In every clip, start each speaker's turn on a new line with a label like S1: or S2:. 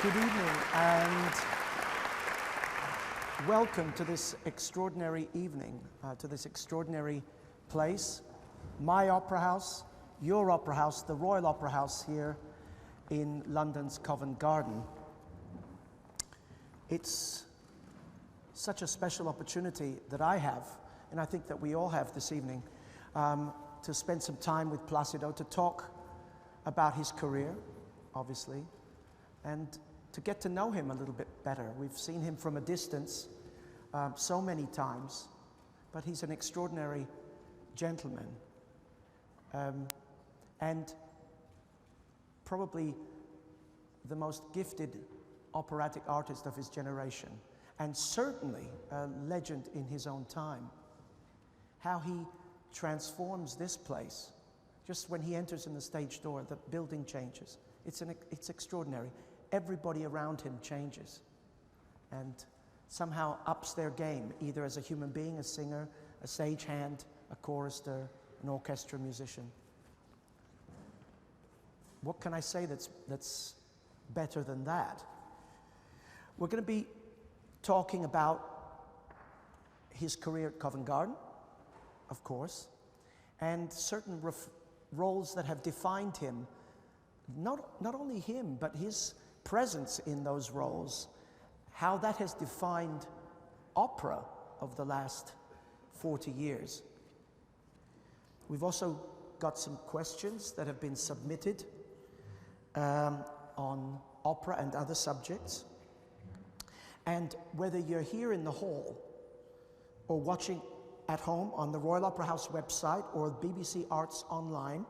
S1: Good evening and welcome to this extraordinary evening, to this extraordinary place. My opera house, your opera house, the Royal Opera House here in London's Covent Garden. It's such a special opportunity that I have, and I think that we all have this evening, to spend some time with Plácido, to talk about his career, obviously, and to get to know him a little bit better. We've seen him from a distance so many times, but he's an extraordinary gentleman and probably the most gifted operatic artist of his generation, and certainly a legend in his own time. How he transforms this place. Just when he enters in the stage door, the building changes. It's extraordinary. Everybody around him changes and somehow ups their game, either as a human being, a singer, a stagehand, a chorister, an orchestra musician. What can I say that's better than that? We're going to be talking about his career at Covent Garden, of course, and certain roles that have defined him, not only him, but his presence in those roles, how that has defined opera of the last 40 years. We've also got some questions that have been submitted on opera and other subjects. And whether you're here in the hall or watching at home on the Royal Opera House website or BBC Arts Online,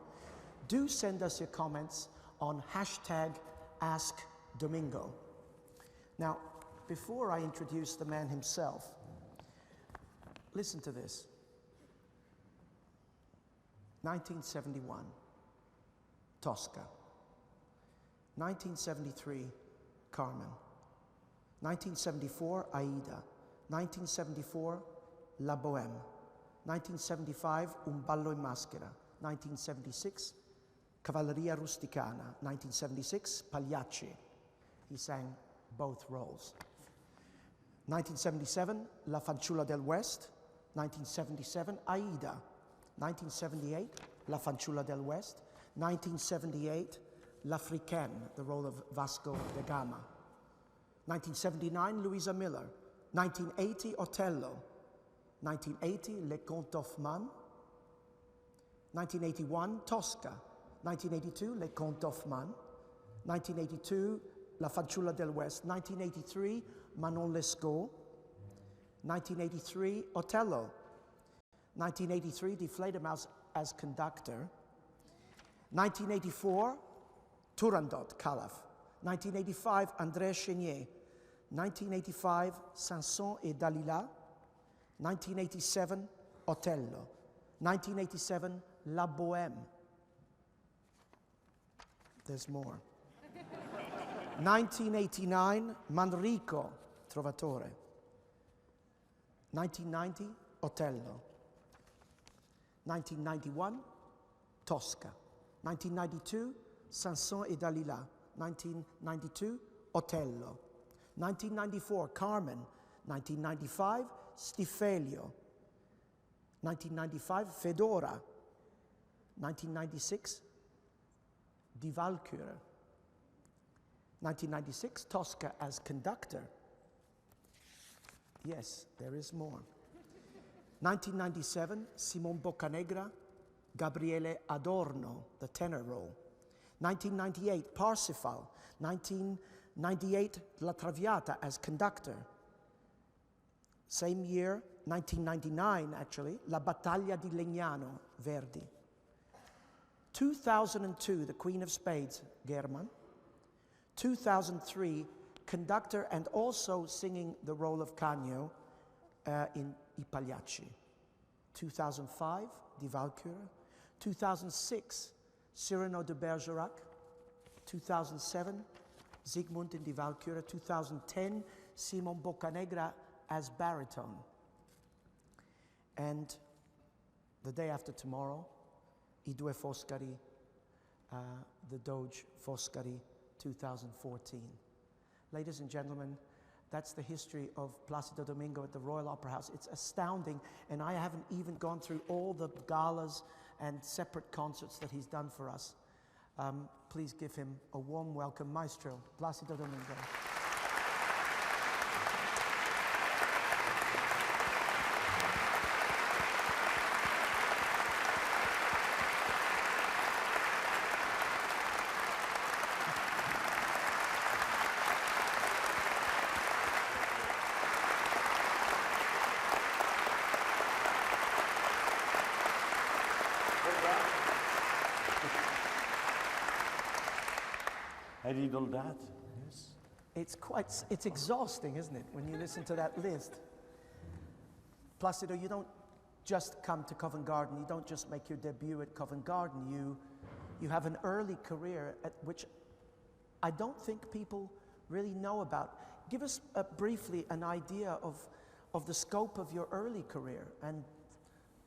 S1: do send us your comments on #AskDomingo. Now, before I introduce the man himself, listen to this. 1971, Tosca. 1973, Carmen. 1974, Aida. 1974, La Bohème. 1975, Un ballo in maschera. 1976, Cavalleria Rusticana. 1976, Pagliacci. He sang both roles. 1977, La Fanciulla del West. 1977, Aida. 1978, La Fanciulla del West. 1978, L'Africaine, the role of Vasco da Gama. 1979, Louisa Miller. 1980, Otello. 1980, Le Comte d'Hoffmann. 1981, Tosca. 1982, Le Comte d'Hoffmann. 1982, La Fanciulla del West. 1983, Manon Lescaut. 1983, Otello. 1983, Die Fledermaus as conductor. 1984, Turandot, Calaf. 1985, André Chénier. 1985, Sanson et Dalila. 1987, Otello. 1987, La Bohème. There's more. 1989, Manrico, Trovatore. 1990, Otello. 1991, Tosca. 1992, Sanson et Dalila. 1992, Otello. 1994, Carmen. 1995, Stifelio. 1995, Fedora. 1996, Die Walküre. 1996, Tosca as conductor. Yes, there is more. 1997, Simon Boccanegra, Gabriele Adorno, the tenor role. 1998, Parsifal. 1998, La Traviata as conductor. Same year, 1999 actually, La Battaglia di Legnano, Verdi. 2002, The Queen of Spades, German. 2003, conductor and also singing the role of Canio in I Pagliacci. 2005, Die Walküre. 2006, Cyrano de Bergerac. 2007, Siegmund in Die Walküre. 2010, Simon Boccanegra as baritone. And the day after tomorrow, I due Foscari, the Doge Foscari 2014. Ladies and gentlemen, that's the history of Plácido Domingo at the Royal Opera House. It's astounding, and I haven't even gone through all the galas and separate concerts that he's done for us. Please give him a warm welcome, Maestro Plácido Domingo.
S2: I did all that, yes.
S1: It's exhausting, isn't it, when you listen to that list? Plácido, you don't just come to Covent Garden, you don't just make your debut at Covent Garden, you have an early career at which I don't think people really know about. Give us briefly an idea of the scope of your early career, and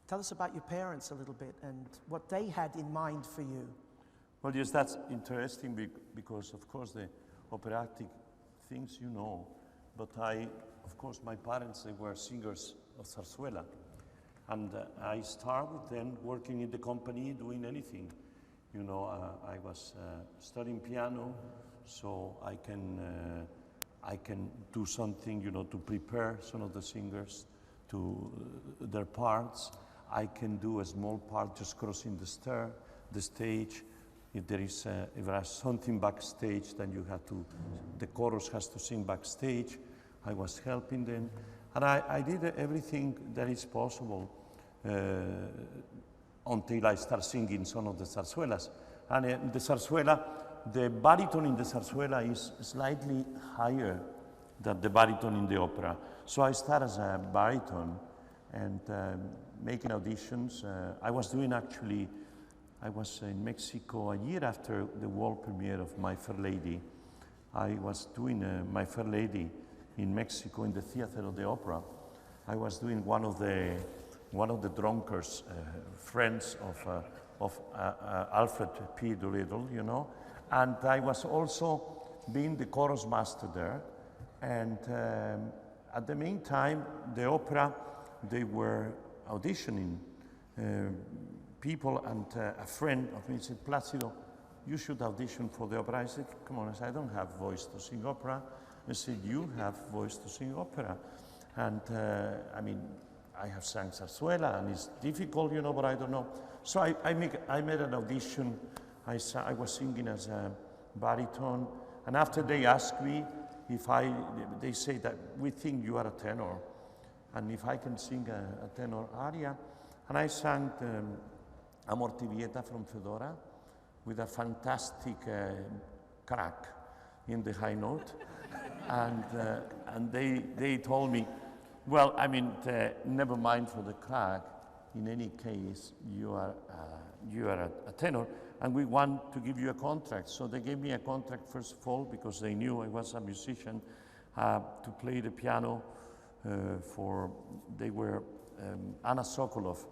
S1: tell us about your parents a little bit and what they had in mind for you.
S2: Well, yes, that's interesting because, of course, the operatic things you know, but of course, my parents, they were singers of zarzuela, and I started with them working in the company, doing anything. You know, I was studying piano, so I can do something, you know, to prepare some of the singers to their parts. I can do a small part just crossing the stage. If there is something backstage, then the chorus has to sing backstage. I was helping them. And I did everything that is possible until I start singing some of the zarzuelas. And the zarzuela, the baritone in the zarzuela is slightly higher than the baritone in the opera. So I started as a baritone and making auditions. I was in Mexico a year after the world premiere of My Fair Lady. I was doing My Fair Lady in Mexico in the theater of the opera. I was doing one of the drunkards, friends of Alfred P. Doolittle, you know, and I was also being the chorus master there. And at the meantime, the opera, they were auditioning people, and a friend of me said, Plácido, you should audition for the opera. I said, come on, I don't have voice to sing opera. I said, you have voice to sing opera. And I mean, I have sang zarzuela, and it's difficult, you know, but I don't know. So I made an audition. I was singing as a baritone, and after they asked me they say that we think you are a tenor, and if I can sing a tenor aria, and I sang Amor ti vieta from Fedora with a fantastic crack in the high note, and they told me, well, I mean, never mind for the crack. In any case, you are a tenor, and we want to give you a contract. So they gave me a contract first of all because they knew I was a musician to play the piano They were Anna Sokolov,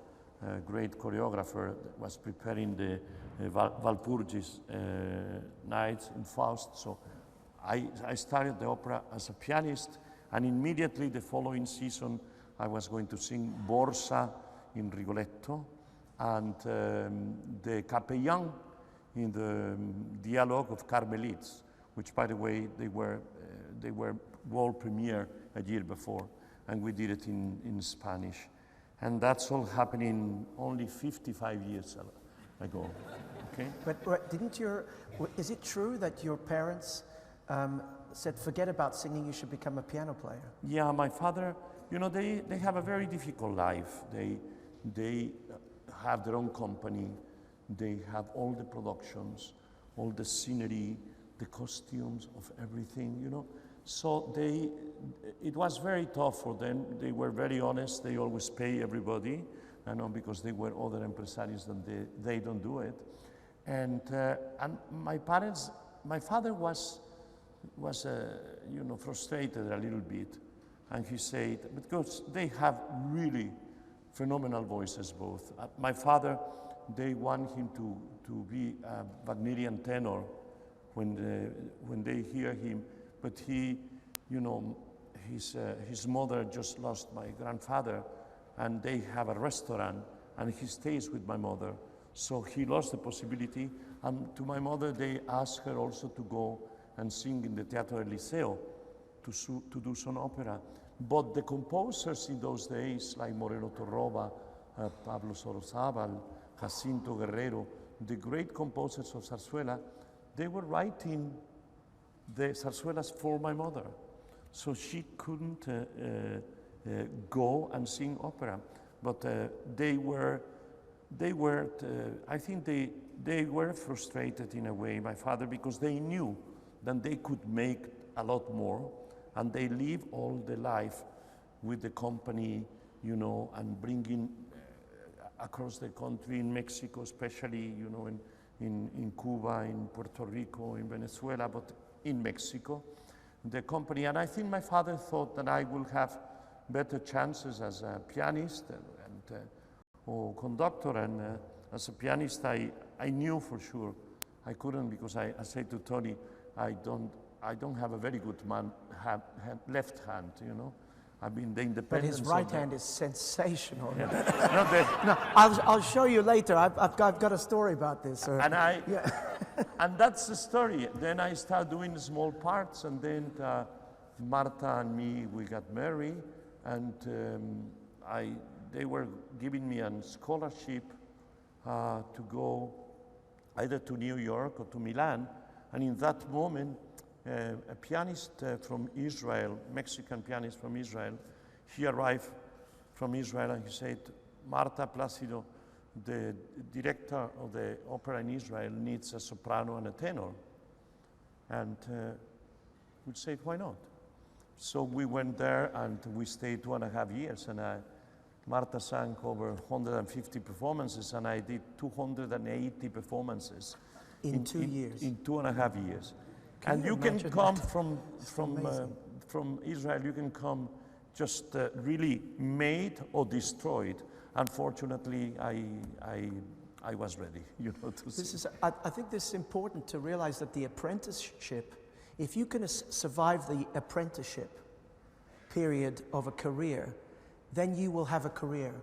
S2: a great choreographer, that was preparing the Walpurgis nights in Faust. So I started the opera as a pianist, and immediately the following season I was going to sing Borsa in Rigoletto and the Capellan in the Dialogue of Carmelites, which, by the way, they were world premiere a year before, and we did it in Spanish. And that's all happening only 55 years ago. Okay?
S1: But is it true that your parents said, forget about singing, you should become a piano player?
S2: Yeah, my father, you know, they have a very difficult life. They have their own company. They have all the productions, all the scenery, the costumes of everything, you know. So it was very tough for them. They were very honest. They always pay everybody, you know, because they were other impresarios and they don't do it. And my father was you know, frustrated a little bit. And he said, because they have really phenomenal voices both. My father, they want him to be a Wagnerian tenor when they hear him, but he, you know, his mother just lost my grandfather, and they have a restaurant, and he stays with my mother. So he lost the possibility, and to my mother, they asked her also to go and sing in the Teatro del Liceo, to do some opera. But the composers in those days, like Moreno Torroba, Pablo Sorozabal, Jacinto Guerrero, the great composers of zarzuela, they were writing the zarzuelas for my mother. So she couldn't go and sing opera. But I think they were frustrated in a way, my father, because they knew that they could make a lot more, and they live all the life with the company, you know, and bringing across the country, in Mexico especially, you know, in Cuba, in Puerto Rico, in Venezuela, but in Mexico, the company. And I think my father thought that I will have better chances as a pianist or conductor. And as a pianist, I knew for sure I couldn't, because I said to Tony, I don't have a very good left hand, you know. I mean, the independence.
S1: But his right hand is sensational.
S2: Yeah.
S1: No, I'll show you later. I've got a story about this.
S2: And and that's the story. Then I started doing small parts, and then Marta and me, we got married, and they were giving me a scholarship to go either to New York or to Milan. And in that moment, a pianist from Israel, Mexican pianist from Israel, he arrived from Israel, and he said, Marta, Plácido, the director of the opera in Israel needs a soprano and a tenor. And we said, why not? So we went there, and we stayed 2.5 years, and Marta sang over 150 performances, and I did 280 performances.
S1: In 2 years?
S2: In 2.5 years.
S1: And
S2: you can come from Israel, you can come just really made or destroyed. Unfortunately, I was ready, you know, to see.
S1: I think this is important to realize that the apprenticeship, if you can survive the apprenticeship period of a career, then you will have a career.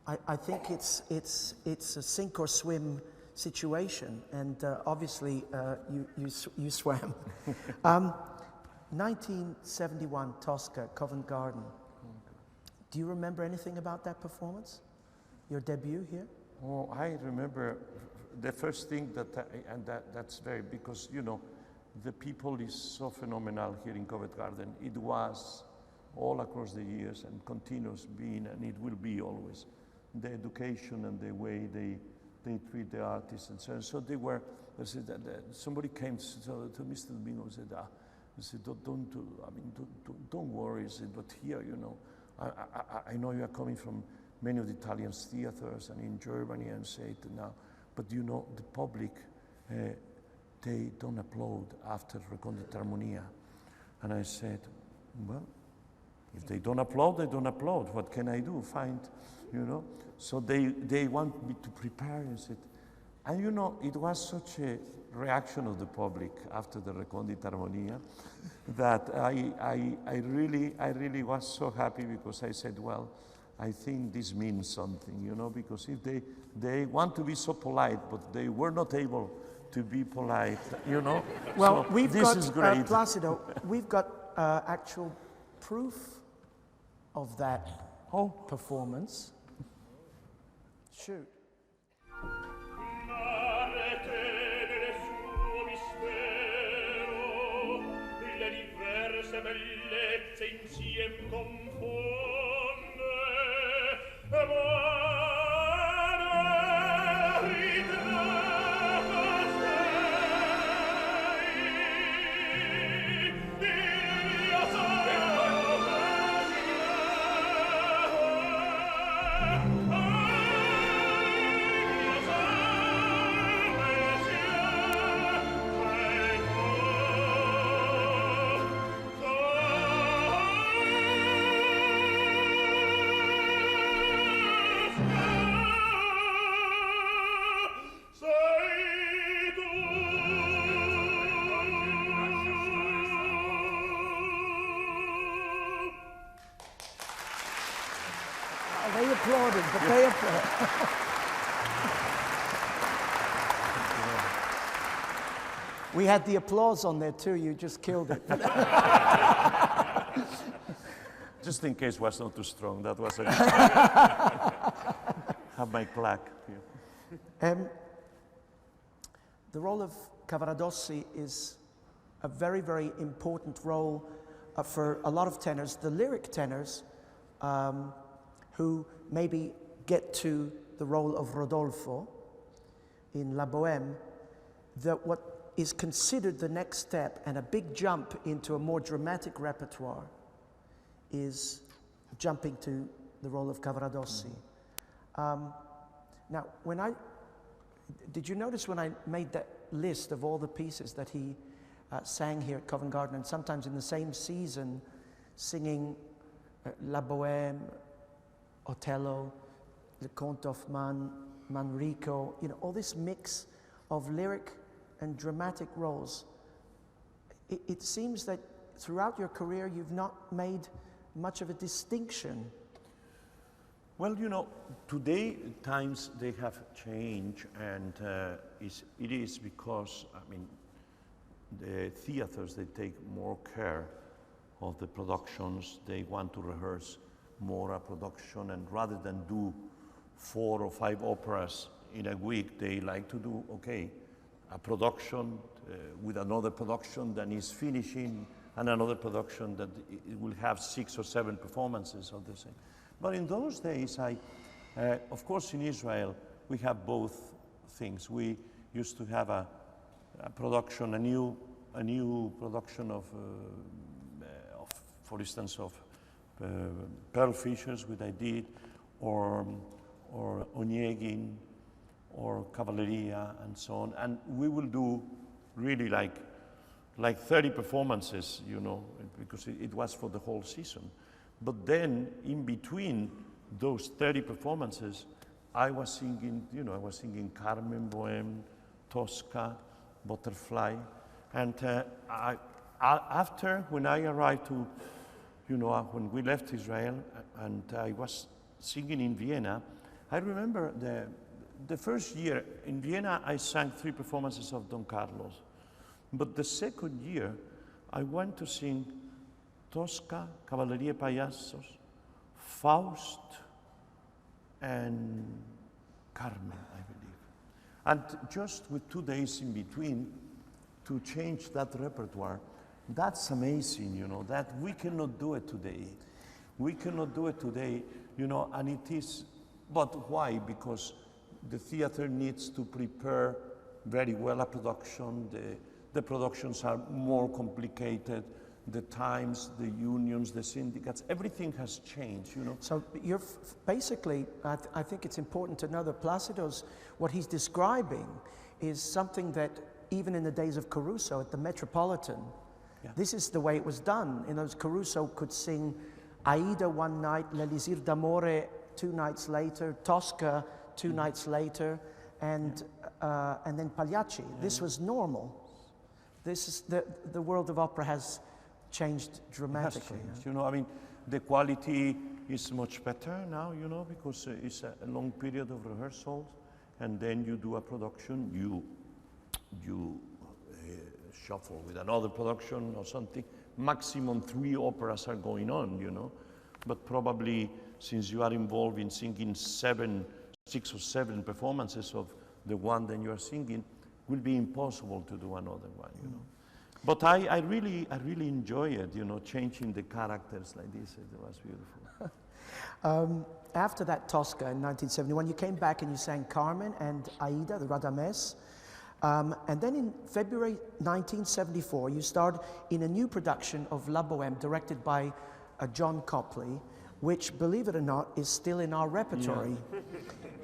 S1: I think it's a sink or swim situation, and obviously you swam. 1971, Tosca, Covent Garden. Do you remember anything about that performance? Your debut here?
S2: Oh, I remember the first thing that's very, because, you know, the people is so phenomenal here in Covent Garden. It was all across the years and continues being, and it will be always, the education and the way they treat the artists and so on. So somebody came to Mr. Domingo and said, don't worry, said, but here, you know, I know you are coming from many of the Italian theaters and in Germany, and said now, but you know, the public, they don't applaud after Recondita Armonia. And I said, well, if they don't applaud, they don't applaud. What can I do? Find, you know? So they want me to prepare, and said, and you know, it was such a reaction of the public after the Recondita Armonia that I really was so happy, because I said, well, I think this means something, you know, because if they want to be so polite, but they were not able to be polite, you know.
S1: Well,
S2: so
S1: we've
S2: this
S1: got,
S2: is great.
S1: Plácido, we've got actual proof of that performance. Shoot. applauded, but they applauded. We had the applause on there too, you just killed it.
S2: Just in case it was not too strong, that was a have my clack here.
S1: The role of Cavaradossi is a very, very important role for a lot of tenors, the lyric tenors, who maybe get to the role of Rodolfo in La Bohème, that what is considered the next step and a big jump into a more dramatic repertoire is jumping to the role of Cavaradossi. Now, did you notice when I made that list of all the pieces that he sang here at Covent Garden, and sometimes in the same season, singing La Bohème, Otello, Le Comte of Manrico, you know, all this mix of lyric and dramatic roles. It seems that throughout your career you've not made much of a distinction.
S2: Well, you know, today times they have changed, and it is because, I mean, the theaters, they take more care of the productions. They want to rehearse more a production, and rather than do 4 or 5 operas in a week, they like to do, okay, a production with another production that is finishing, and another production that it will have 6 or 7 performances of the same. But in those days, of course in Israel, we have both things. We used to have a production, a new production of for instance, of Pearl Fishers, which I did, or Onegin, or Cavalleria, and so on. And we will do really like 30 performances, you know, because it was for the whole season. But then, in between those 30 performances, I was singing, you know, I was singing Carmen, Bohème, Tosca, Butterfly. And after, when I arrived to, you know, when we left Israel, and I was singing in Vienna, I remember the first year in Vienna, I sang 3 performances of Don Carlos. But the second year, I went to sing Tosca, Cavalleria Payasos, Faust, and Carmen, I believe. And just with 2 days in between to change that repertoire, that's amazing, you know, that we cannot do it today. We cannot do it today, you know, and it is, but why? Because the theater needs to prepare very well a production. The productions are more complicated. The times, the unions, the syndicates, everything has changed, you know.
S1: So you're basically, I think it's important to know that Plácido's, what he's describing is something that even in the days of Caruso at the Metropolitan, this is the way it was done. You know, Caruso could sing Aida one night, L'Elisir d'Amore 2 nights later, Tosca 2 nights later, and then Pagliacci. This was normal. This is the world of opera has changed dramatically.
S2: It has changed, you know. I mean, the quality is much better now, you know, because it's a long period of rehearsals, and then you do a production, you shuffle with another production or something. Maximum 3 operas are going on, you know, but probably since you are involved in singing 6 or 7 performances of the one that you are singing, will be impossible to do another one, you know. But I really enjoy it, you know, changing the characters like this. It was beautiful.
S1: After that Tosca in 1971, you came back and you sang Carmen and Aida, the Radames. And then in February 1974, you starred in a new production of La Bohème, directed by John Copley, which, believe it or not, is still in our repertory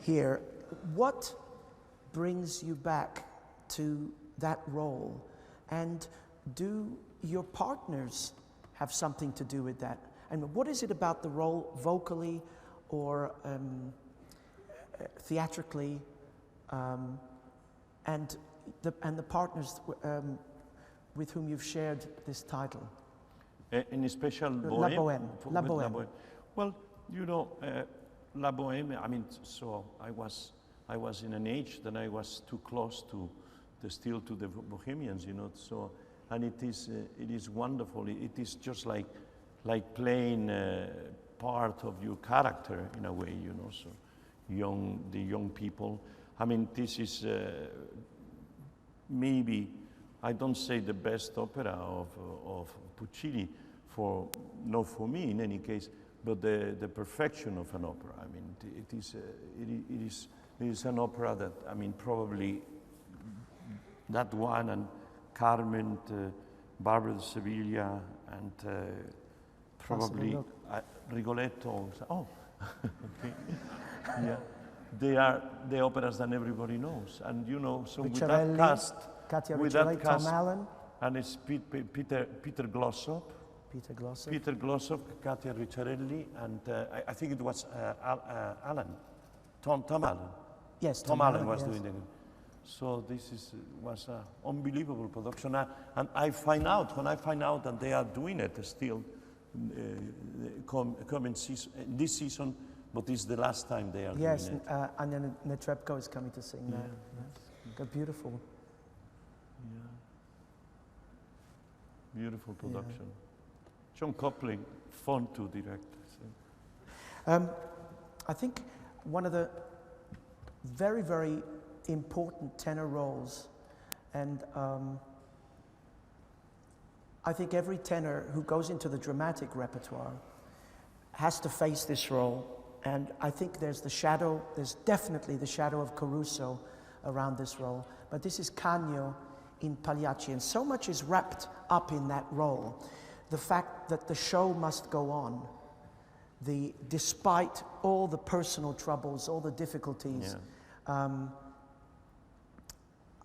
S1: here. What brings you back to that role? And do your partners have something to do with that? And what is it about the role, vocally or theatrically, and the partners with whom you've shared this title?
S2: In a special
S1: La Bohème. La Bohème.
S2: Well, you know, La Boheme, I mean, so I was in an age that I was too close to the Bohemians, you know. So, and it is wonderful. It is just like playing part of your character in a way, you know. So, the young people. I mean, this is maybe, I don't say the best opera of Puccini, not for me in any case, but the perfection of an opera. I mean, it is an opera that, I mean, probably that one and Carmen, Barbara de Sevilla, and probably Rigoletto. Oh, okay. Yeah, they are the operas that everybody knows, and you know, so with that cast,
S1: Katia
S2: with
S1: Ricciarelli,
S2: that cast,
S1: Tom Allen,
S2: and it's Peter Glossop. Peter Glossop, Katia Ricciarelli, and I think it was Allen, Tom Allen.
S1: Yes,
S2: Tom Allen was doing it. So this was an unbelievable production, and when I find out that they are doing it still, coming this season, but it's the last time they are doing it.
S1: Yes, and then Netrebko is coming to sing there. Yes. Beautiful.
S2: Yeah. Beautiful production. Yeah. John Copling, fun to direct. So.
S1: I think one of the very, very important tenor roles, and I think every tenor who goes into the dramatic repertoire has to face this role, and I think there's definitely the shadow of Caruso around this role, but this is Canio in Pagliacci, and so much is wrapped up in that role. The fact that the show must go on, despite all the personal troubles, all the difficulties. Yeah.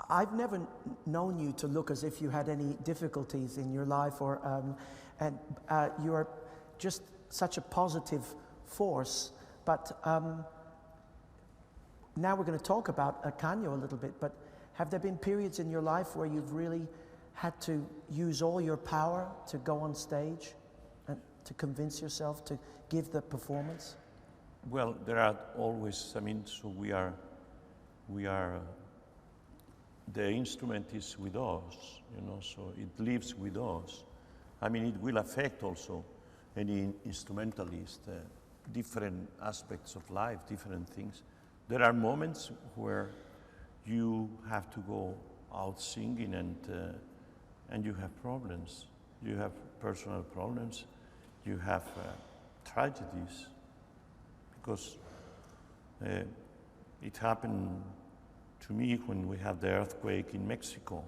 S1: I've never known you to look as if you had any difficulties in your life, and you are just such a positive force. But now we're going to talk about Canio a little bit, but have there been periods in your life where you've really had to use all your power to go on stage and to convince yourself to give the performance?
S2: Well, there are always, I mean, so we are, the instrument is with us, you know, so it lives with us. I mean, it will affect also any instrumentalist, different aspects of life, different things. There are moments where you have to go out singing and you have problems. You have personal problems, you have tragedies, because it happened to me when we had the earthquake in Mexico.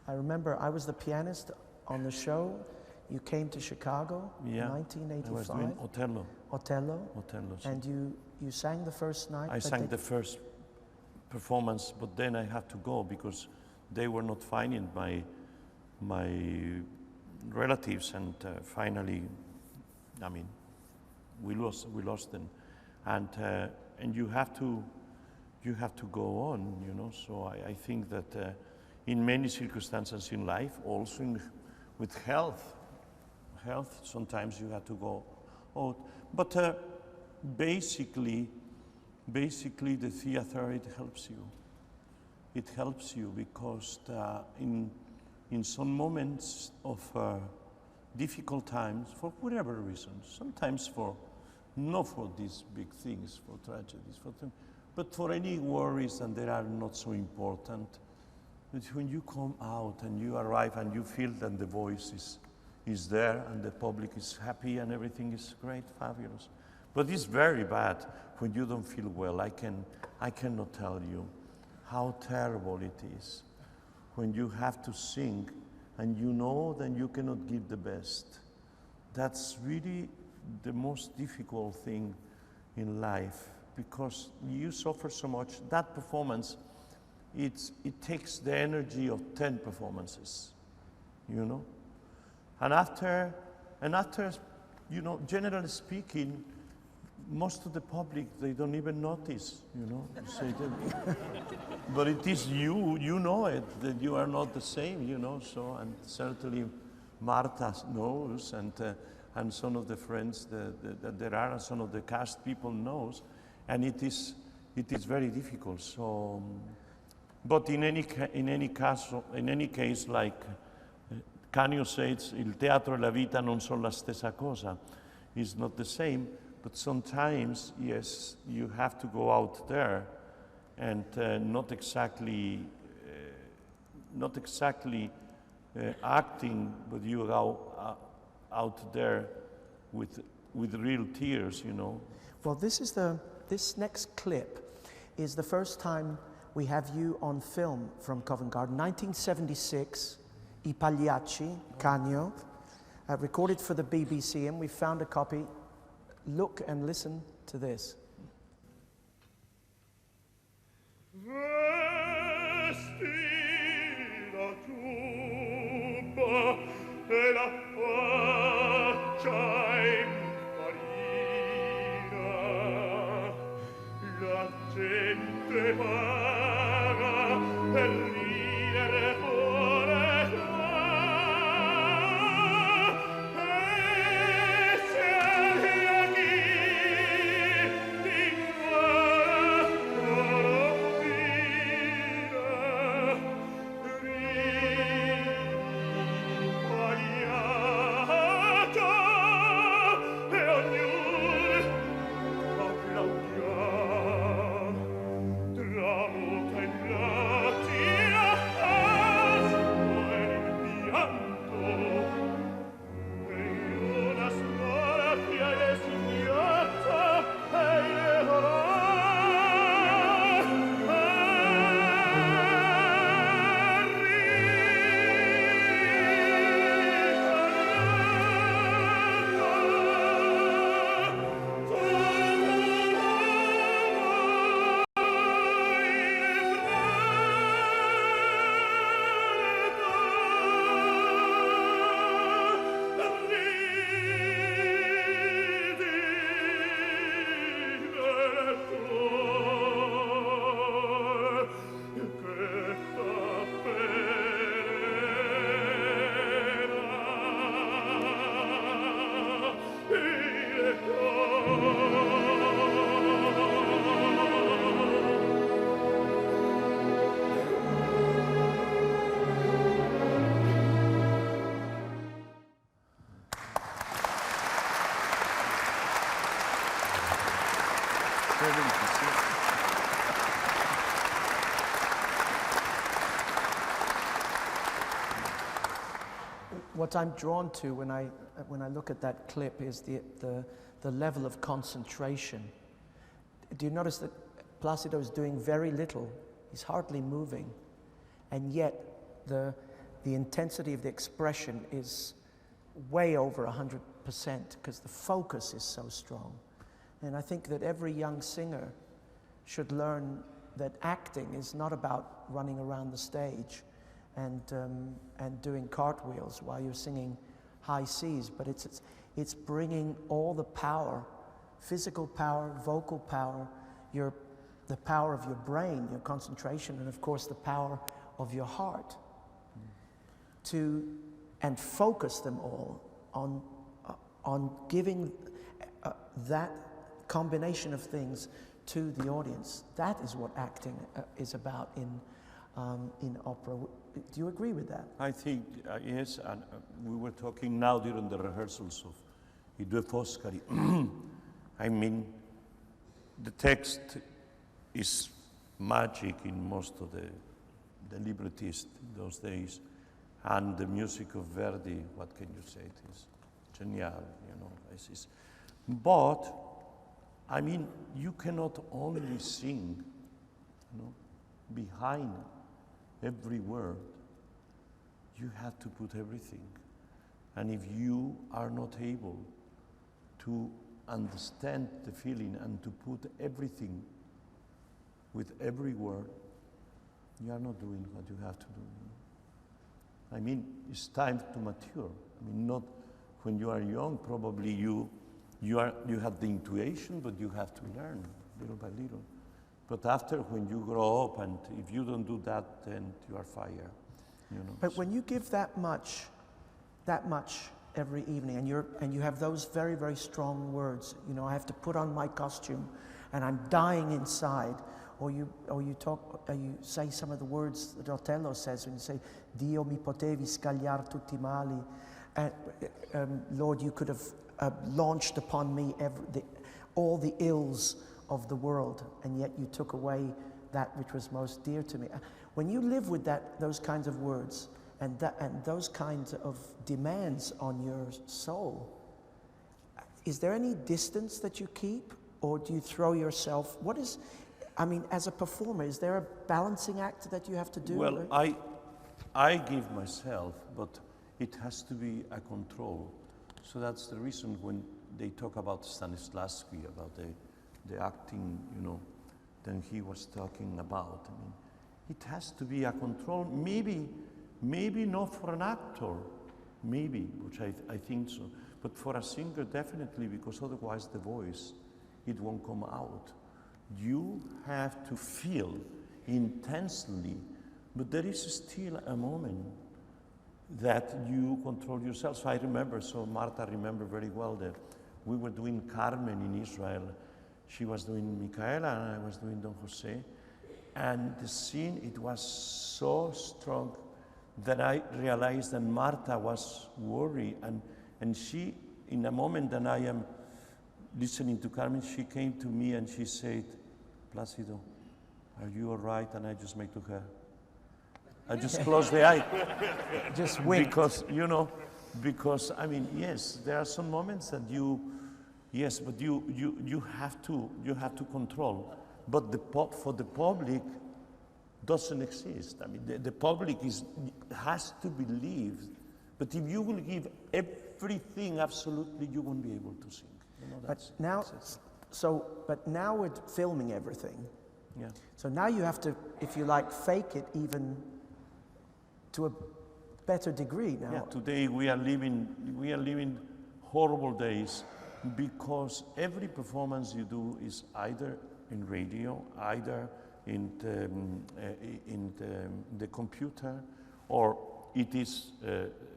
S1: I remember I was the pianist on the show. You came to Chicago in 1985.
S2: I was doing Otello.
S1: Otello.
S2: So
S1: and you sang the first night?
S2: I sang the first performance, but then I had to go because they were not finding my relatives, and finally, I mean, we lost them, and you have to go on, you know. So I think that in many circumstances in life, also with health, sometimes you have to go out. But basically, the theater, it helps you. It helps you because in some moments of difficult times, for whatever reason, sometimes not for these big things, for tragedies, but for any worries and they are not so important, but when you come out and you arrive and you feel that the voice is there and the public is happy and everything is great, fabulous. But it's very bad when you don't feel well. I cannot tell you how terrible it is when you have to sing and you know that you cannot give the best. That's really the most difficult thing in life, because you suffer so much. That performance, it takes the energy of 10 performances, you know? And after, you know, generally speaking, most of the public, they don't even notice, you know? But it is you know it, that you are not the same, you know? So, and certainly Marta knows, and and some of the friends that there are, and some of the cast people knows, and it is very difficult. So, but in any case, like Canio says, il teatro e la vita non sono la stessa cosa. It's not the same, but sometimes, yes, you have to go out there and not exactly acting, but you go out there with real tears, you know.
S1: Well, this next clip is the first time we have you on film from Covent Garden. 1976, I Pagliacci, Canio, recorded for the BBC, and we found a copy. Look and listen to this.
S3: E la faccia infarina, la gente paga per ridere fuori qua, e se a chi ti
S1: What I'm drawn to when I look at that clip is the level of concentration. Do you notice that Plácido is doing very little? He's hardly moving, and yet the intensity of the expression is way over 100% because the focus is so strong. And I think that every young singer should learn that acting is not about running around the stage and doing cartwheels while you're singing high C's, but it's bringing all the power, physical power, vocal power, the power of your brain, your concentration, and of course the power of your heart, and focus them all on giving that combination of things to the audience. That is what acting is about in opera. Do you agree with that?
S2: I think, yes, and we were talking now during the rehearsals of I Due Foscari. I mean, the text is magic in most of the librettists in those days, and the music of Verdi, what can you say, it is genial, you know. But, I mean, you cannot only sing, you know, behind every word. You have to put everything. And if you are not able to understand the feeling and to put everything with every word, you are not doing what you have to do. You know? I mean, it's time to mature. I mean, not when you are young, probably you have the intuition, but you have to learn little by little. But after, when you grow up, and if you don't do that, then you are fired. You know,
S1: but when you give that much every evening, and you have those very, very strong words. You know, I have to put on my costume, and I'm dying inside. Or you say some of the words that Otello says when you say, Dio mi potevi scagliar tutti mali. Lord, you could have launched upon me all the ills of the world, and yet you took away that which was most dear to me. When you live with those kinds of words and those kinds of demands on your soul, is there any distance that you keep, or do you throw yourself? I mean, as a performer, is there a balancing act that you have to do?
S2: Well, I give myself, but it has to be a control. So that's the reason when they talk about Stanislavski, about the acting, you know, then he was talking about. I mean, it has to be a control. Maybe not for an actor, maybe, which I think so, but for a singer, definitely, because otherwise the voice, it won't come out. You have to feel intensely, but there is still a moment that you control yourself. So I remember, Marta remember very well that we were doing Carmen in Israel. She was doing Micaela and I was doing Don Jose. And the scene, it was so strong that I realized that Marta was worried. And she, in a moment that I am listening to Carmen, she came to me and she said, Plácido, are you all right? And I just made to her. I just closed the eye.
S1: Just wait.
S2: Because, I mean, yes, there are some moments that but you have to control. But for the public, doesn't exist. I mean, the public has to believe. But if you will give everything absolutely, you won't be able to sing. You know,
S1: but now we're filming everything.
S2: Yeah.
S1: So now you have to, if you like, fake it even to a better degree now.
S2: Yeah, today we are living horrible days because every performance you do is either in radio, either in the computer, or it is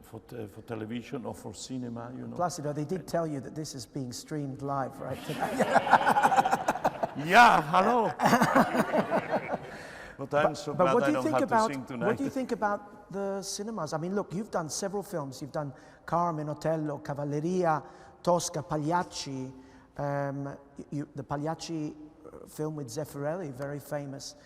S2: for television or for cinema, you know.
S1: Plácido, they did tell you that this is being streamed live, right?
S2: Yeah, hello. But I'm so glad I don't have to sing tonight.
S1: What do you think about the cinemas? I mean, look, you've done several films. You've done Carmen, Otello, Cavalleria, Tosca, Pagliacci. The Pagliacci film with Zeffirelli, very famous.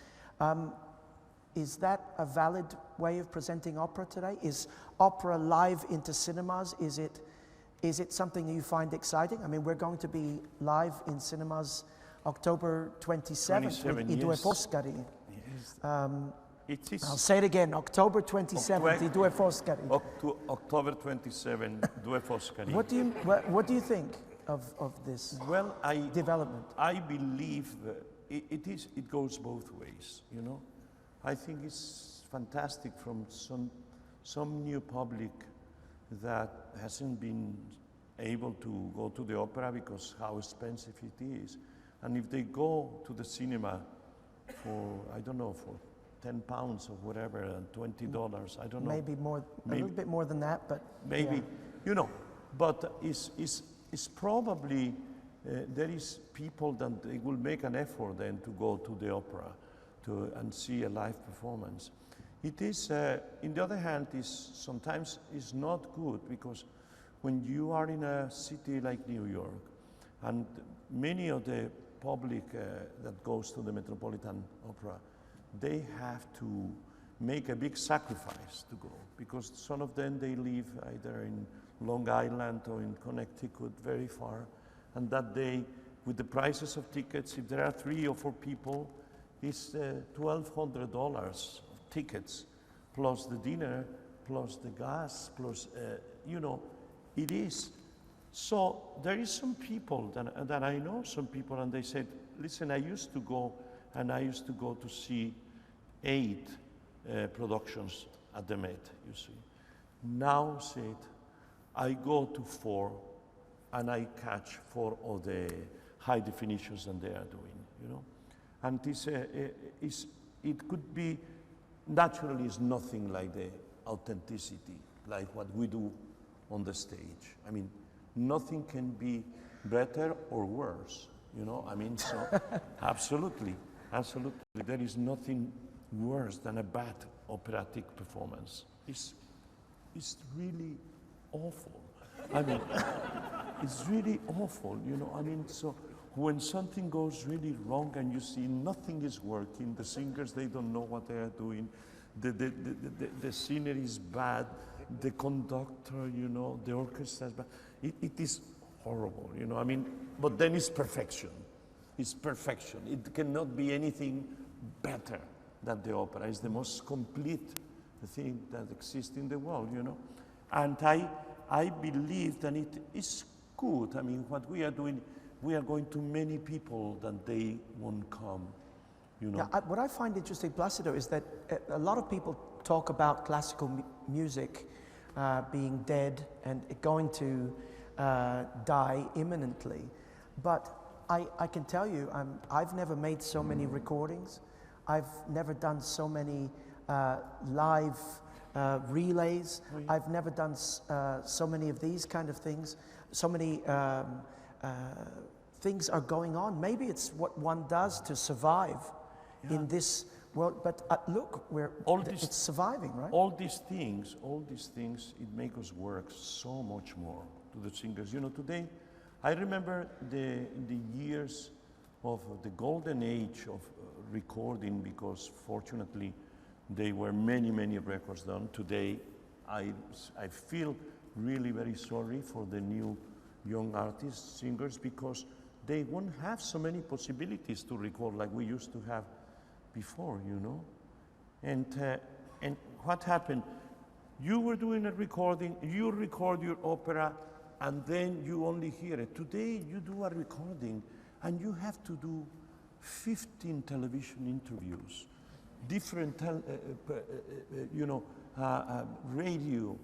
S1: Is that a valid way of presenting opera today? Is opera live into cinemas? Is it something that you find exciting? I mean, we're going to be live in cinemas October 27th with I Due Foscari.
S2: Yes.
S1: I'll say it again, October 27th, I Due Foscari.
S2: October 27, Due Foscari.
S1: What do you think of this development?
S2: I believe it goes both ways, you know. I think it's fantastic from some new public that hasn't been able to go to the opera because how expensive it is. And if they go to the cinema for, I don't know, for £10 or whatever, and $20, I don't know.
S1: Maybe more, a little bit more than that, but
S2: maybe,
S1: yeah.
S2: You know, but it's probably, there is people that they will make an effort then to go to the opera and see a live performance. It is, in the other hand, sometimes is not good because when you are in a city like New York, and many of the public that goes to the Metropolitan Opera, they have to make a big sacrifice to go because some of them, they live either in Long Island or in Connecticut, very far, and that day, with the prices of tickets, if there are 3 or 4 people, it's $1,200 of tickets, plus the dinner, plus the gas, plus, you know, it is. So there is some people that I know, some people, and they said, listen, I used to go to see 8 productions at the Met, you see. Now, said, I go to 4, and I catch 4 of the high definitions that they are doing, you know. And it could be, naturally, it's nothing like the authenticity, like what we do on the stage. I mean, nothing can be better or worse, you know? I mean, so absolutely, absolutely. There is nothing worse than a bad operatic performance. It's really awful. I mean, it's really awful, you know? I mean, so when something goes really wrong and you see nothing is working, the singers, they don't know what they are doing, the scenery is bad, the conductor, you know, the orchestra is bad. It is horrible, you know, I mean, but then it's perfection. It's perfection. It cannot be anything better than the opera. It's the most complete thing that exists in the world, you know. And I believe that it is good. I mean, what we are doing, we are going to many people that they won't come, you know.
S1: Yeah, what I find interesting, Plácido, is that a lot of people talk about classical music being dead and going to die imminently. But I can tell you, I've never made so many recordings. I've never done so many live relays.
S2: Oh, yeah.
S1: I've never done so many of these kind of things. So many things are going on. Maybe it's what one does to survive in this world. But look, it's surviving, right?
S2: All these things, it makes us work so much more to the singers. You know, today, I remember the years of the golden age of recording, because fortunately there were many records done. Today, I feel really very sorry for the new young artists, singers, because they won't have so many possibilities to record like we used to have before, you know. And what happened? You were doing a recording, you record your opera, and then you only hear it. Today, you do a recording, and you have to do 15 television interviews, different, radio,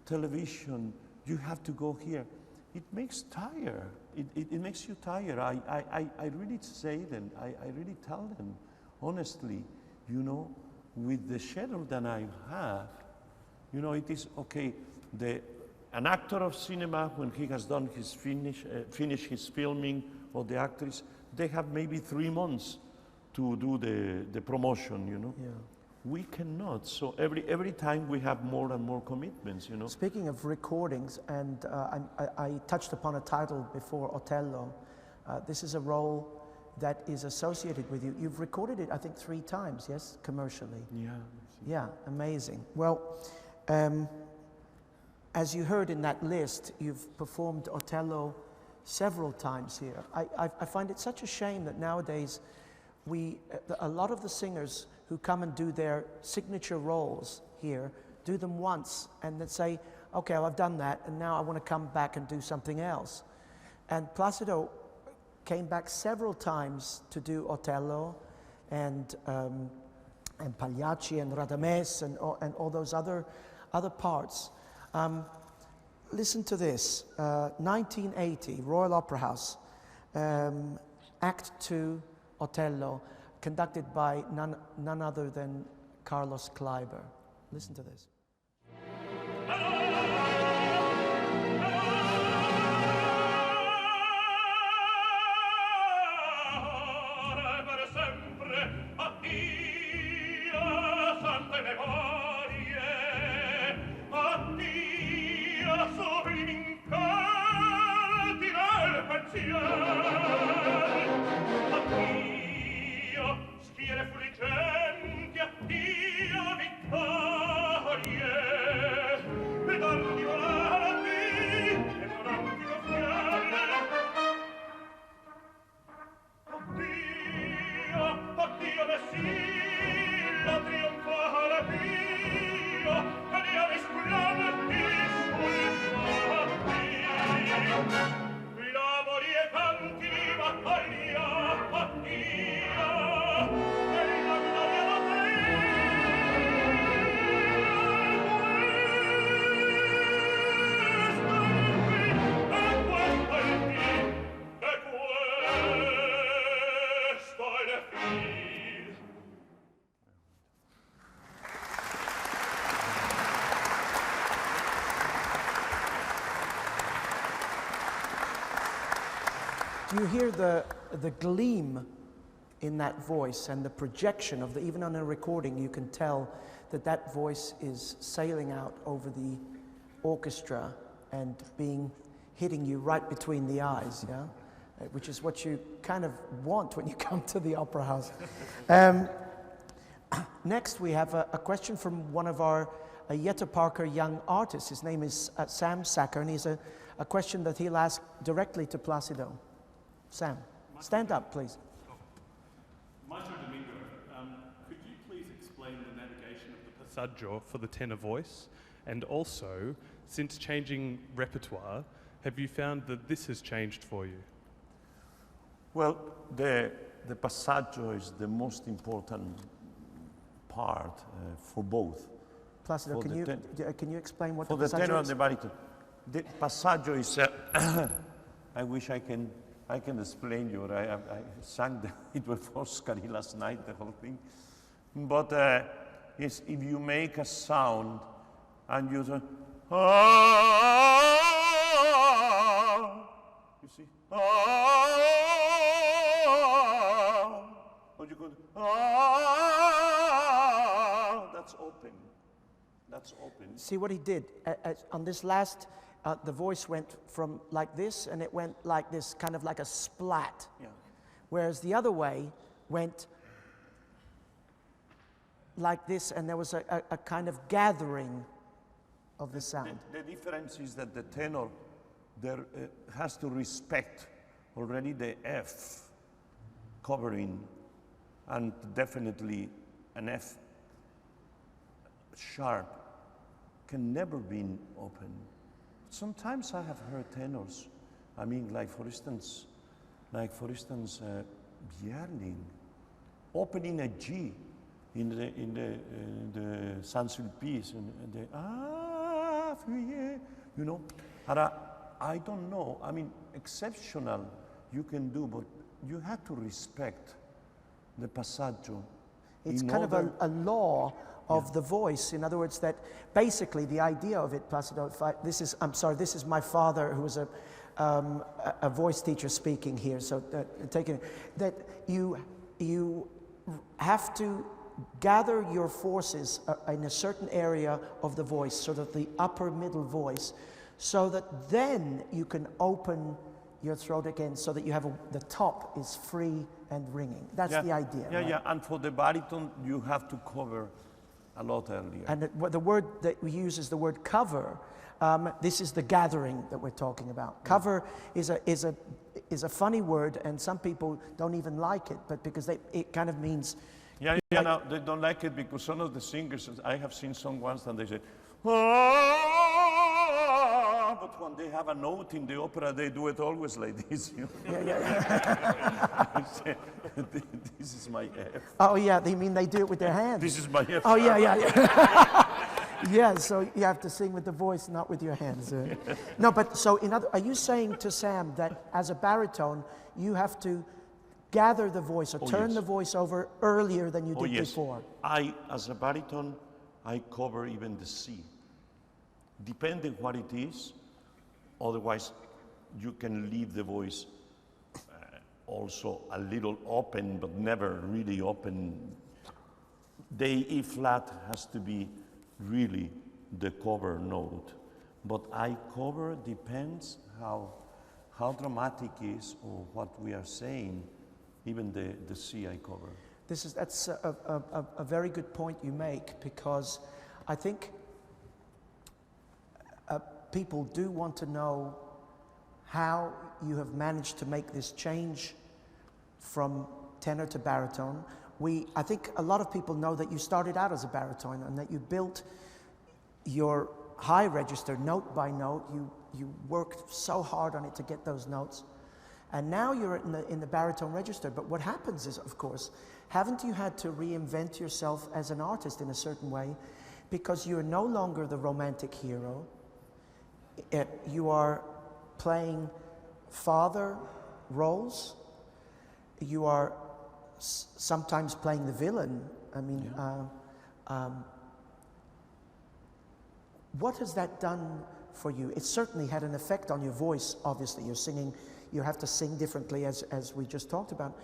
S2: television. You have to go here. It makes tired. It makes you tired. I really say them. I really tell them, honestly, you know, with the schedule that I have, you know, it is okay. An actor of cinema, when he has done his finish his filming, or the actress, they have maybe 3 months to do the promotion, you know.
S1: Yeah.
S2: We cannot. So every time we have more and more commitments, you know.
S1: Speaking of recordings, and I touched upon a title before, Otello. This is a role that is associated with you. You've recorded it, I think, 3 times, yes, commercially.
S2: Yeah.
S1: Yeah, amazing. Well, as you heard in that list, you've performed Otello several times here. I find it such a shame that nowadays a lot of the singers who come and do their signature roles here do them once and then say, okay, well, I've done that, and now I want to come back and do something else. And Plácido came back several times to do Otello and Pagliacci and Radames and all those other parts. Listen to this, 1980, Royal Opera House, Act 2, Otello, conducted by none other than Carlos Kleiber. Listen to this.
S3: Schiere fuggenti, addio vittorie, pedali volati e volanti gonfiare. Addio, addio Messina, trionfale Dio, caniali squillanti sul fatti. Glamori e canti
S1: Do you hear the gleam in that voice and the projection of the, even on a recording, you can tell that that voice is sailing out over the orchestra and hitting you right between the eyes, yeah? Which is what you kind of want when you come to the opera house. Next, we have a question from one of our Jette Parker young artists. His name is Sam Sacker, and he's a question that he'll ask directly to Plácido. Sam, stand up, please.
S4: Maestro Domingo, could you please explain the navigation of the passaggio for the tenor voice? And also, since changing repertoire, have you found that this has changed for you?
S2: Well, the passaggio is the most important part for both.
S1: Plácido, can you explain what the passaggio is?
S2: For the tenor and the baritone. The passaggio is, I wish I can explain you. I sang it with Foscari last night, the whole thing. But it's if you make a sound and you say, you see, or you go, that's open. That's open.
S1: See what he did? On this last, the voice went from like this, and it went like this, kind of like a splat.
S2: Yeah.
S1: Whereas the other way went like this, and there was a kind of gathering of the sound.
S2: The difference is that the tenor there has to respect already the F covering, and definitely an F sharp can never be open. Sometimes I have heard tenors, I mean, like for instance, Björling, opening a G in the Saint-Sulpice, and the you know, and I don't know. I mean, exceptional you can do, but you have to respect the passaggio.
S1: It's kind of a law of the voice. In other words, that basically the idea of it, Plácido, this is my father, who was a voice teacher speaking here, so taking that you have to gather your forces in a certain area of the voice, sort of the upper middle voice, so that then you can open your throat again, so that you have the top is free and ringing. That's the idea.
S2: Yeah,
S1: right?
S2: yeah, and for the baritone, you have to cover a lot earlier.
S1: And the word that we use is the word cover. This is the gathering that we're talking about. Cover is a funny word, and some people don't even like it, but because it kind of means.
S2: Yeah, no, they don't like it because some of the singers, I have seen some ones and they say, but when they have a note in the opera, they do it always like this. You know?
S1: Yeah.
S2: This is my F.
S1: Oh yeah, they mean they do it with their hands.
S2: This is my F.
S1: Oh yeah. Yeah, so you have to sing with the voice, not with your hands. No, but so are you saying to Sam that as a baritone, you have to gather the voice or turn the voice over earlier than you did before?
S2: As a baritone, I cover even the C. Depending what it is, otherwise you can leave the voice also a little open, but never really open. The E flat has to be really the cover note. But I cover depends how dramatic is or what we are saying. Even the C I cover.
S1: That's a very good point you make, because I think people do want to know how you have managed to make this change from tenor to baritone. I think a lot of people know that you started out as a baritone and that you built your high register note by note. You worked so hard on it to get those notes. And now you're in the baritone register. But what happens is, of course, haven't you had to reinvent yourself as an artist in a certain way? Because you're no longer the romantic hero. You are playing father roles. You are sometimes playing the villain. I mean, what has that done for you? It certainly had an effect on your voice, obviously. You're singing, you have to sing differently, as we just talked about.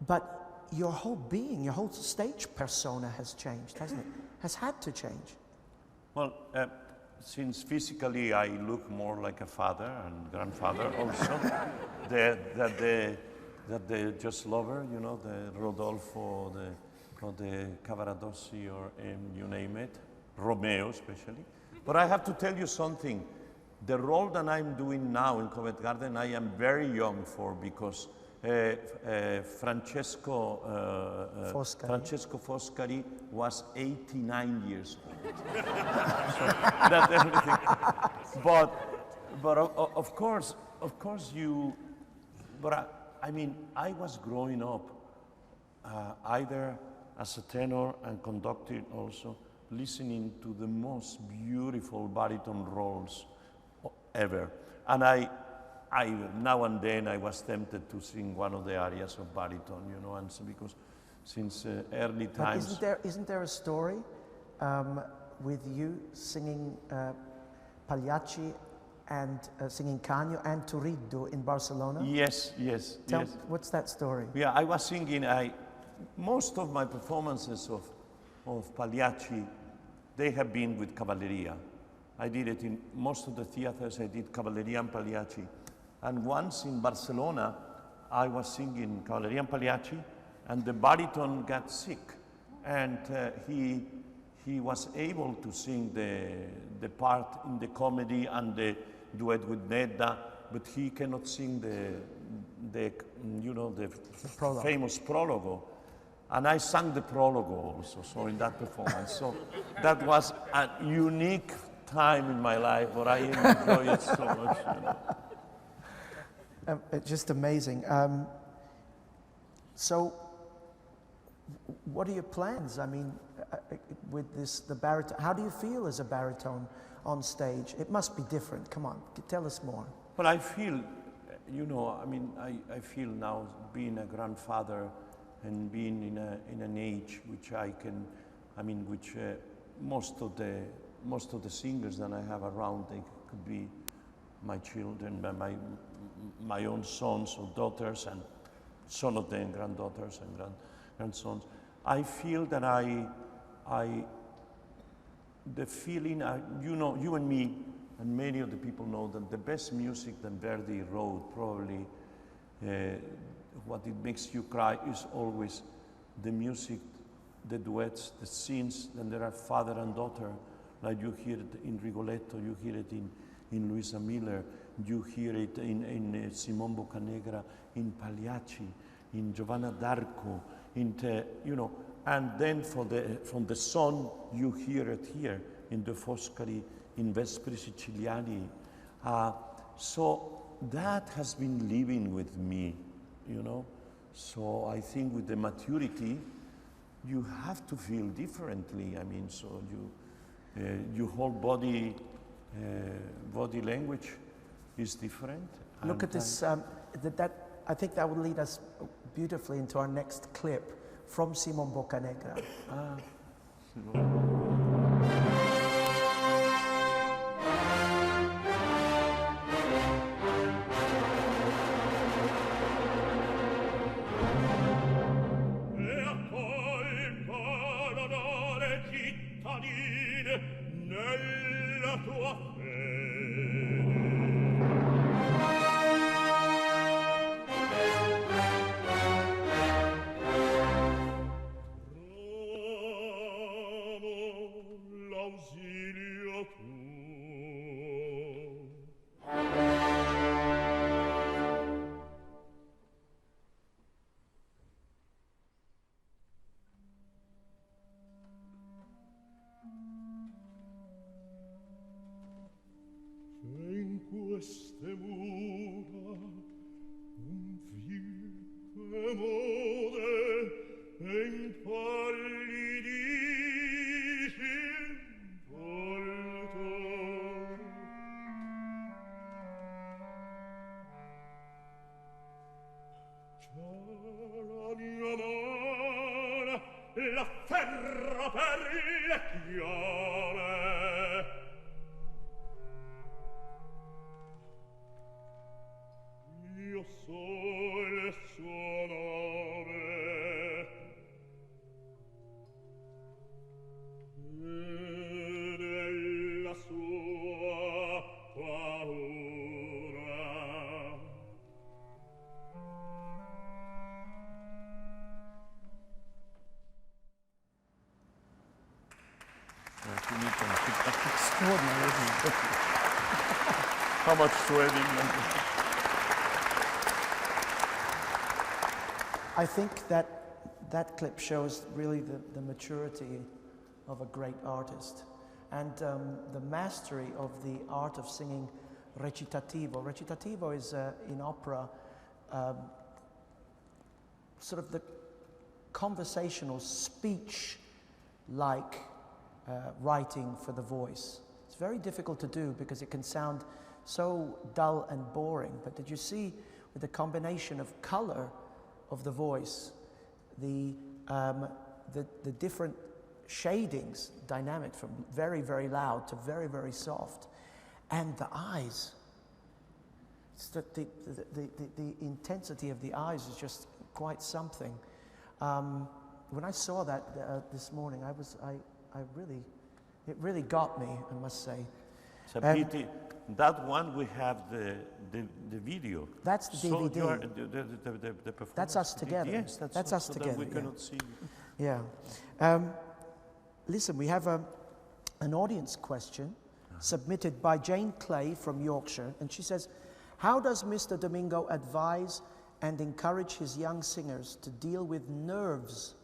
S1: But your whole being, your whole stage persona has changed, hasn't it? Has had to change.
S2: Well, since physically I look more like a father and grandfather also, the Just Lover, you know, the Rodolfo, or the Cavaradossi, or you name it, Romeo especially. But I have to tell you something. The role that I'm doing now in Covent Garden, I am very young for, because Francesco Foscari was 89 years old. So that's everything. But of course you. But I mean, I was growing up either as a tenor and conducting also, listening to the most beautiful baritone roles ever. And I now and then I was tempted to sing one of the arias of baritone, you know, and so because since early times.
S1: But isn't there a story with you singing Pagliacci and singing Canio and Turiddu in Barcelona?
S2: Yes.
S1: What's that story?
S2: Yeah, I was singing. Most of my performances of Pagliacci, they have been with Cavalleria. I did it in most of the theaters. I did Cavalleria and Pagliacci. And once in Barcelona, I was singing Cavalleria and Pagliacci, and the baritone got sick, and he was able to sing the part in the comedy and the duet with Nedda, but he cannot sing the
S1: prologue.
S2: Famous prologue. And I sang the prologue also, so in that performance. So that was a unique time in my life, but I enjoy it so much. You know.
S1: It's just amazing. So, what are your plans? I mean, with the baritone, how do you feel as a baritone on stage? It must be different. Come on, tell us more.
S2: Well, I feel, you know, I mean, I feel now being a grandfather and being in an age which I can, I mean, which most of the singers that I have around, they could be my children, my own sons or daughters, and some of them granddaughters and grandsons. I feel that the feeling, you know, you and me, and many of the people know that the best music that Verdi wrote, probably what it makes you cry, is always the music, the duets, the scenes, and there are father and daughter, like you hear it in Rigoletto, you hear it in Luisa Miller, you hear it in Simon Boccanegra, in Pagliacci, in Giovanna d'Arco, you know, and then from the son, you hear it here in the Foscari, in Vespri Siciliani. So that has been living with me, you know. So I think with the maturity, you have to feel differently. I mean, so your whole body language is different.
S1: Look at this. I think that will lead us beautifully into our next clip from Simon Boccanegra.
S3: Nella tua l'ausilio in queste mura un fil che mode e impallidisce il volto. C'è la mia mano, la ferra per le chiave. Io
S1: extraordinary, isn't it?
S2: How much sweating?
S1: I think that clip shows really the maturity of a great artist and the mastery of the art of singing recitativo. Recitativo is in opera sort of the conversational speech-like writing for the voice. It's very difficult to do because it can sound so dull and boring. But did you see with the combination of color of the voice, the different shadings, dynamic from very, very loud to very, very soft, and the eyes. It's the intensity of the eyes is just quite something. When I saw that this morning, it really got me, I must say.
S2: It's a pity. That one we have the video.
S1: That's the DVD.
S2: So you are, the performance.
S1: That's us together.
S2: Yes,
S1: that's us
S2: so
S1: together.
S2: That we cannot see.
S1: Yeah. Listen, we have an audience question submitted by Jane Clay from Yorkshire, and she says, how does Mr. Domingo advise and encourage his young singers to deal with nerves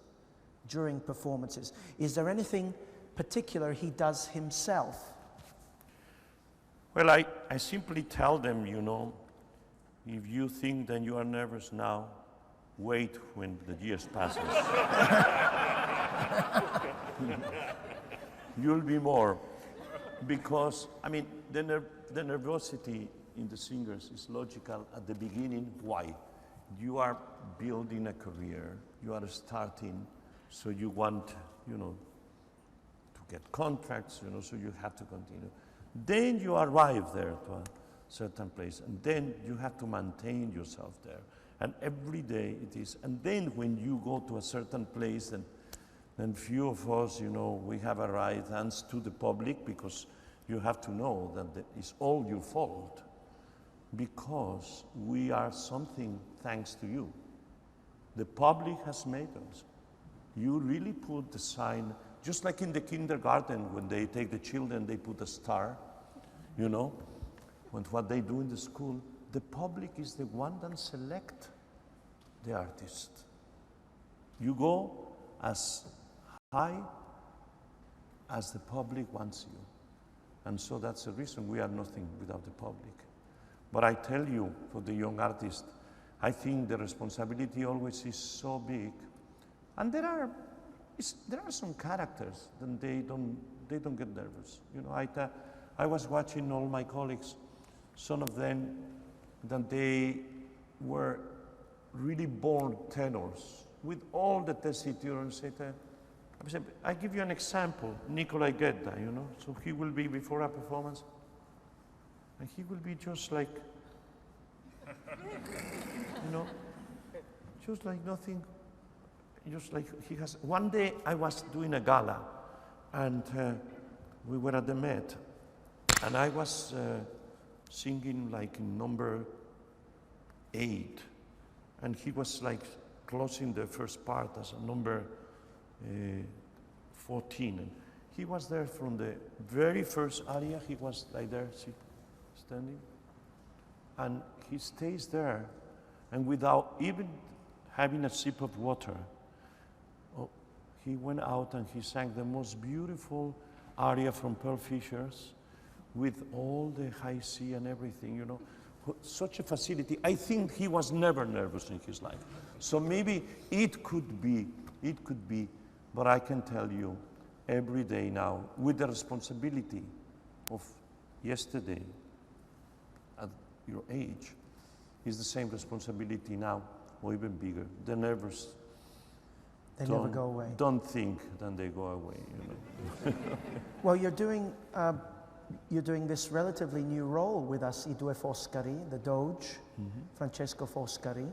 S1: during performances? Is there anything particular he does himself?
S2: Well, I simply tell them, you know, if you think that you are nervous now, wait when the years passes. You'll be more. Because, I mean, the nervosity in the singers is logical at the beginning. Why? You are building a career, you are starting, so you want, you know, to get contracts, you know, so you have to continue. Then you arrive there to a certain place, and then you have to maintain yourself there. And every day it is. And then when you go to a certain place, then few of us, you know, we have a right hands to the public, because you have to know that it's all your fault, because we are something thanks to you. The public has made us. You really put the sign, just like in the kindergarten when they take the children, they put a star, you know, what they do in the school. The public is the one that select the artist. You go as high as the public wants you. And so that's the reason we are nothing without the public. But I tell you, for the young artist, I think the responsibility always is so big. And there are some characters that they don't get nervous. You know, I was watching all my colleagues, some of them, that they were really born tenors with all the tessiture and etc. I give you an example, Nicolai Gedda, you know, so he will be before a performance, and he will be just like, you know, just like nothing, just like he has. One day I was doing a gala, and we were at the Met, and I was singing like number 8, and he was like closing the first part as a number 14, and he was there from the very first aria. He was like there, standing, and he stays there, and without even having a sip of water, he went out and he sang the most beautiful aria from Pearl Fishers, with all the high C and everything, you know, such a facility. I think he was never nervous in his life. So maybe it could be, but I can tell you, every day now, with the responsibility of yesterday at your age, is the same responsibility now, or even bigger. The nervous,
S1: they never go away.
S2: Don't think that they go away, you know.
S1: Well, you're doing this relatively new role with us, I Due Foscari, the Doge, Francesco Foscari.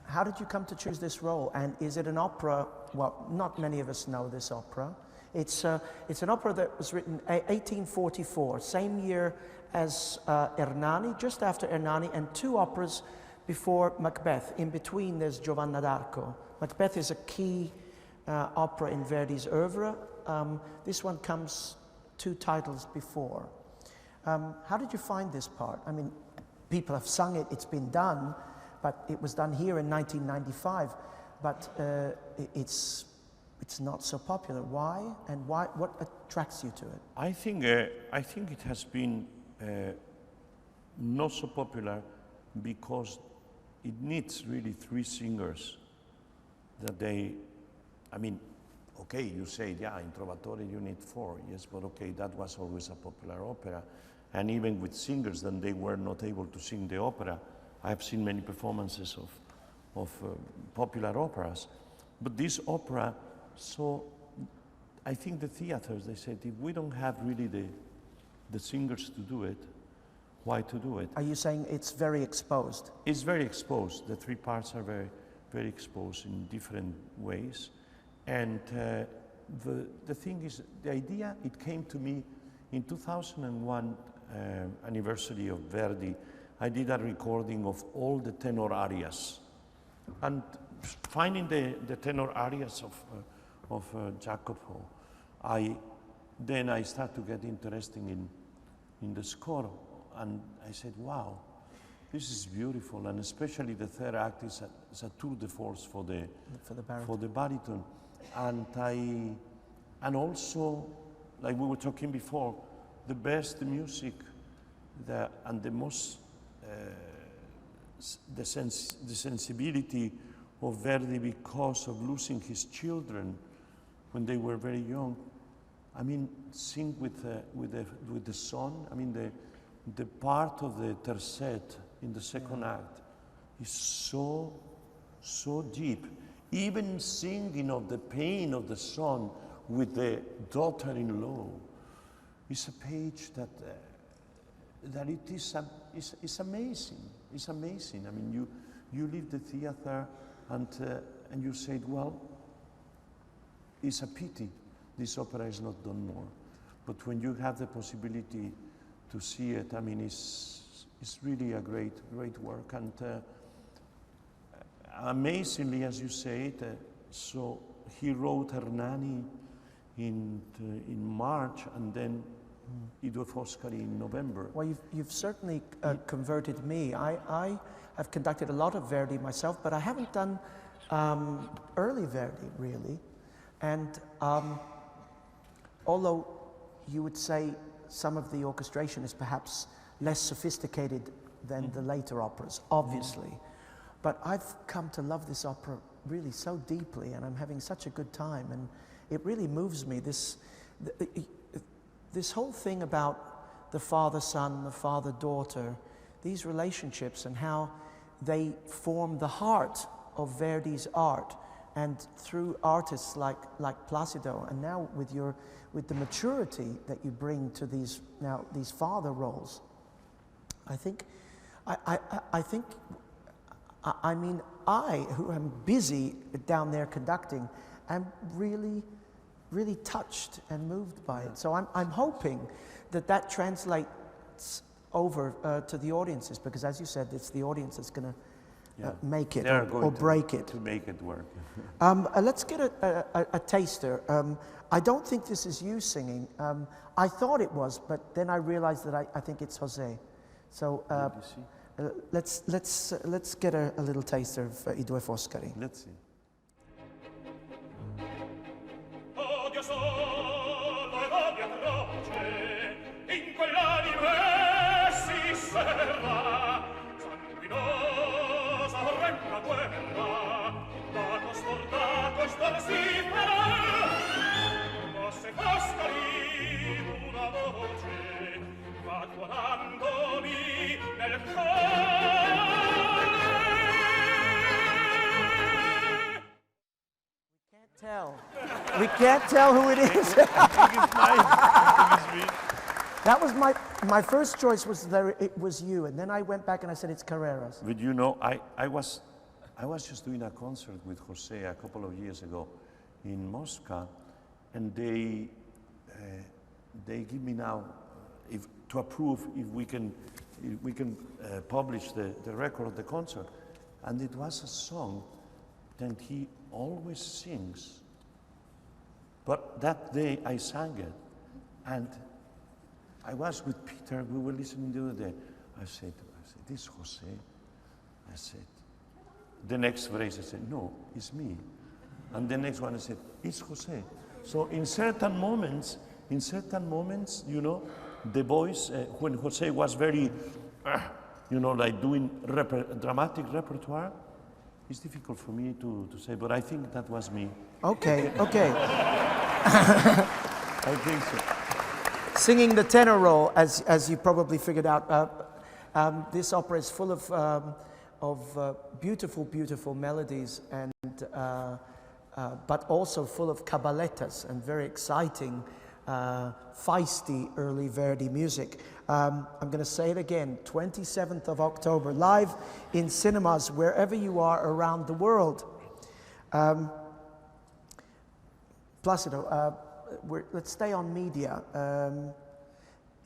S1: How did you come to choose this role? And is it an opera? Well, not many of us know this opera. It's an opera that was written 1844, same year as Ernani, just after Ernani, and 2 operas before Macbeth. In between, there's Giovanna d'Arco. Macbeth is a key opera in Verdi's oeuvre. This one comes 2 titles before. How did you find this part? I mean, people have sung it, it's been done, but it was done here in 1995, but it's not so popular. Why? And why? What attracts you to it?
S2: I think it has been not so popular because it needs really 3 singers that I mean, okay, you say, yeah, in Trovatore you need 4, yes, but okay, that was always a popular opera. And even with singers, then they were not able to sing the opera. I have seen many performances of popular operas. But this opera, so I think the theaters, they said, if we don't have really the singers to do it, why to do it?
S1: Are you saying it's very exposed?
S2: It's very exposed. The 3 parts are very, very exposed in different ways. And the thing is, the idea, it came to me in 2001 anniversary of Verdi. I did a recording of all the tenor arias. And finding the tenor arias of Jacopo, then I started to get interested in the score. And I said, wow, this is beautiful. And especially the 3rd act is a tour de force for the baritone. And also, like we were talking before, the best music and the most the sensibility of Verdi because of losing his children when they were very young. I mean, sing with the son. I mean, the part of the tercet in the 2nd act is so deep. Even singing of the pain of the son with the daughter-in-law is a page that it is amazing. It's amazing. I mean, you leave the theater and you said, well, it's a pity this opera is not done more. But when you have the possibility to see it, I mean, it's really a great work. And amazingly, as you say it, so he wrote Hernani in March, and then Ido Foscari in November.
S1: Well, you've certainly converted me. I have conducted a lot of Verdi myself, but I haven't done early Verdi, really. And although you would say some of the orchestration is perhaps less sophisticated than the later operas, obviously. But I've come to love this opera really so deeply, and I'm having such a good time, and it really moves me. This whole thing about the father-son, the father-daughter, these relationships and how they form the heart of Verdi's art, and through artists like Plácido, and now with the maturity that you bring to these father roles, I think, I mean, I, who am busy down there conducting, am really, really touched and moved by it. So I'm hoping that translates over to the audiences, because as you said, it's the audience that's going to make it or break it.
S2: To make it work.
S1: Let's get a taster. I don't think this is you singing. I thought it was, but then I realized that I think it's Jose. So let's get a little taster of I Due Foscari.
S2: Let's see.
S3: Odio solo ed odio atroce, in quell'anime si serra, sanguinosa orrenda guerra, dato scordato e storsifera, ma se Foscari una voce va tuonandomi nel cuore.
S1: We can't tell who it is.
S2: I think it's mine. I think it's me.
S1: That was my first choice was that it was you, and then I went back and I said it's Carreras.
S2: But you know, I was just doing a concert with Jose a couple of years ago in Moscow, and they give me now to approve if we can publish the record of the concert, and it was a song that he always sings But that day I sang it, and I was with Peter, we were listening the other day. I said, this is Jose. I said, the next phrase I said, no, it's me. And the next one I said, it's Jose. So in certain moments, you know, the voice, when Jose was very, you know, like doing dramatic repertoire, it's difficult for me to say, but I think that was me.
S1: Okay.
S2: I think so.
S1: Singing the tenor role, as you probably figured out, this opera is full of beautiful, beautiful melodies, and but also full of caballetas and very exciting, feisty early Verdi music. I'm going to say it again, 27th of October, live in cinemas wherever you are around the world. Plácido, let's stay on media.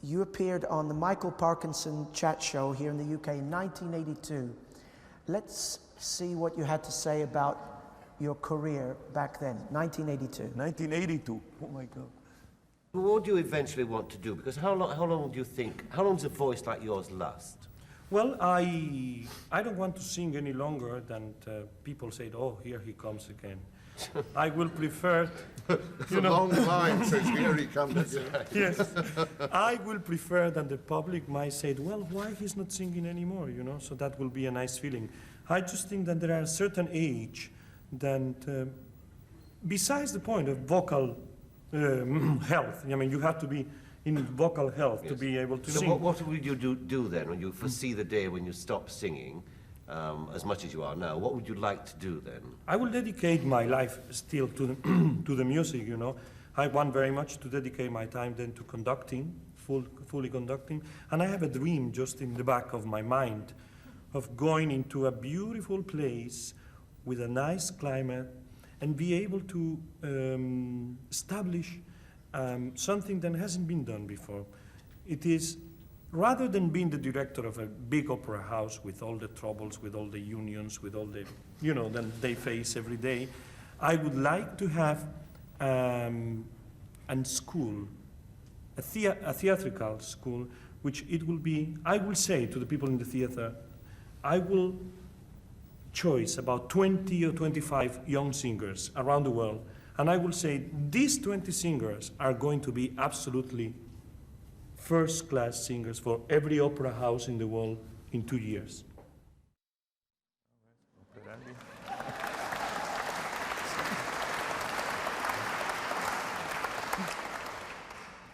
S1: You appeared on the Michael Parkinson chat show here in the UK in 1982. Let's see what you had to say about your career back then, 1982.
S2: 1982, oh my God.
S5: What do you eventually want to do? Because how long do you think, how long does a voice like yours last?
S6: Well, I don't want to sing any longer than people say, oh, here he comes again. I will prefer,
S7: you know, long line says, here he comes again.
S6: Yes, I will prefer that the public might say, well, why he's not singing anymore, you know, so that will be a nice feeling. I just think that there are a certain age that, besides the point of vocal health, I mean, you have to be in vocal health to be able to sing.
S5: What would you do then when you foresee the day when you stop singing, as much as you are now? What would you like to do then?
S6: I will dedicate my life still to the, to the music, you know. I want very much to dedicate my time then to conducting, fully conducting. And I have a dream just in the back of my mind of going into a beautiful place with a nice climate and be able to establish something that hasn't been done before. It is, rather than being the director of a big opera house with all the troubles, with all the unions, with all the, you know, that they face every day, I would like to have a school, a theatrical school, which it will be, I will say to the people in the theater, I will choose about 20 or 25 young singers around the world, and I will say, these 20 singers are going to be absolutely first-class singers for every opera house in the world in 2 years.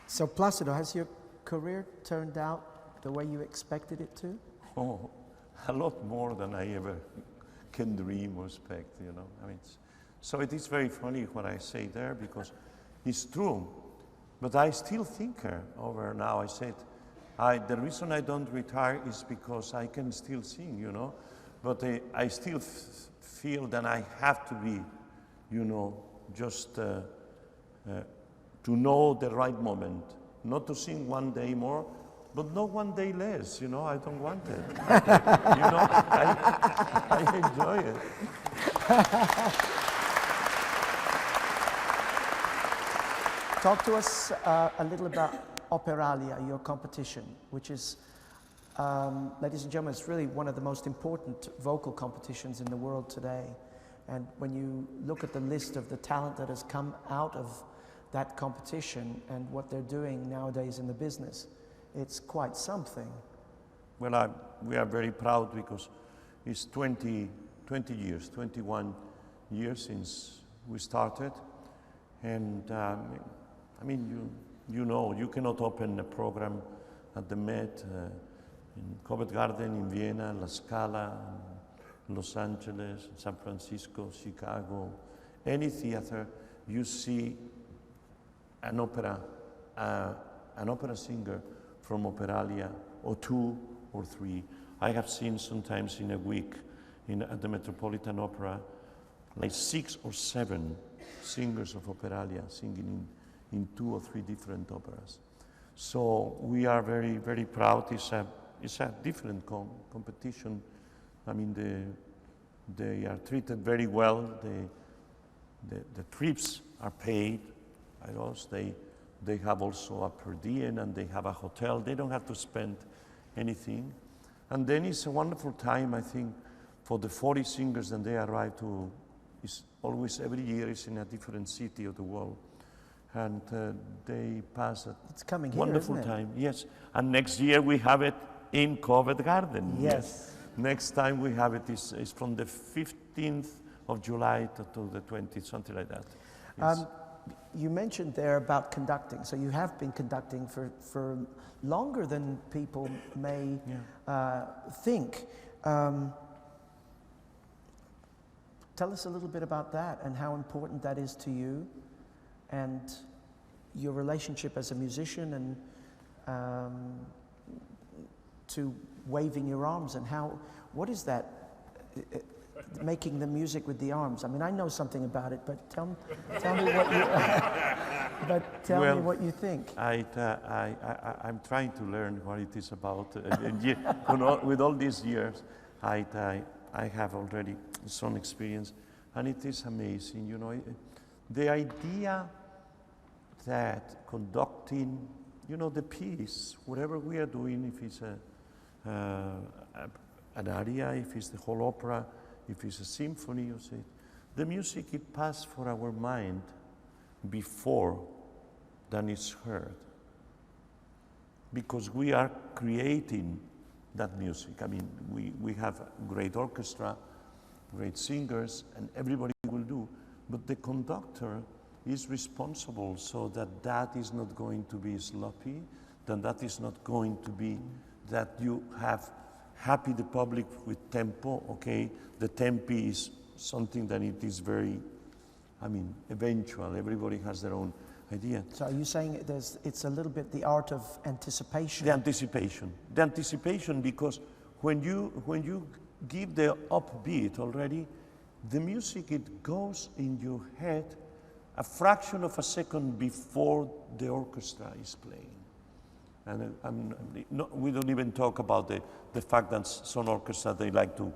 S1: So Plácido, has your career turned out the way you expected it to?
S2: Oh, a lot more than I ever can dream or expect, you know. I mean, so it is very funny what I say there, because it's true. But I still think over now. I said, the reason I don't retire is because I can still sing, you know. But I still feel that I have to be, you know, just to know the right moment. Not to sing one day more, but not one day less, you know. I don't want it. You know, I enjoy it.
S1: Talk to us a little about Operalia, your competition, which is, ladies and gentlemen, it's really one of the most important vocal competitions in the world today. And when you look at the list of the talent that has come out of that competition and what they're doing nowadays in the business, it's quite something.
S2: Well, we are very proud because it's 21 years since we started. And I mean, you know, you cannot open a program at the Met, in Covent Garden, in Vienna, La Scala, Los Angeles, San Francisco, Chicago, any theater, you see an opera singer from Operalia, or 2 or 3. I have seen sometimes in a week at the Metropolitan Opera, like 6 or 7 singers of Operalia singing in 2 or 3 different operas. So we are very, very proud. It's a different competition. I mean, they are treated very well. The trips are paid I lost. They have also a per diem and they have a hotel. They don't have to spend anything. And then it's a wonderful time, I think, for the 40 singers that they arrive to. It's always, every year is in a different city of the world. And they pass a
S1: It's coming here,
S2: wonderful
S1: isn't it?
S2: time. Yes. And next year we have it in Covent Garden.
S1: Yes.
S2: Next time we have it is from the 15th of July to the 20th, something like that. Yes.
S1: You mentioned there about conducting. So you have been conducting for longer than people may think. Tell us a little bit about that and how important that is to you and your relationship as a musician and to waving your arms and what is that, making the music with the arms? I mean, I know something about it, but tell me what you, me what you think.
S2: I'm trying to learn what it is about. With all these years, I have already some experience, and it is amazing, you know. The idea that conducting, you know, the piece, whatever we are doing, if it's an aria, if it's the whole opera, if it's a symphony, you see, the music, it passes for our mind before than it's heard. Because we are creating that music. I mean, we have great orchestra, great singers, and everybody will do, but the conductor is responsible so that is not going to be sloppy, that is not going to be that you have happy the public with tempo, okay? The tempi is something that it is very, I mean, eventual. Everybody has their own idea.
S1: So are you saying it's a little bit the art of anticipation?
S2: The anticipation, because when you give the upbeat already, the music, it goes in your head a fraction of a second before the orchestra is playing. And we don't even talk about the fact that some orchestras, they like to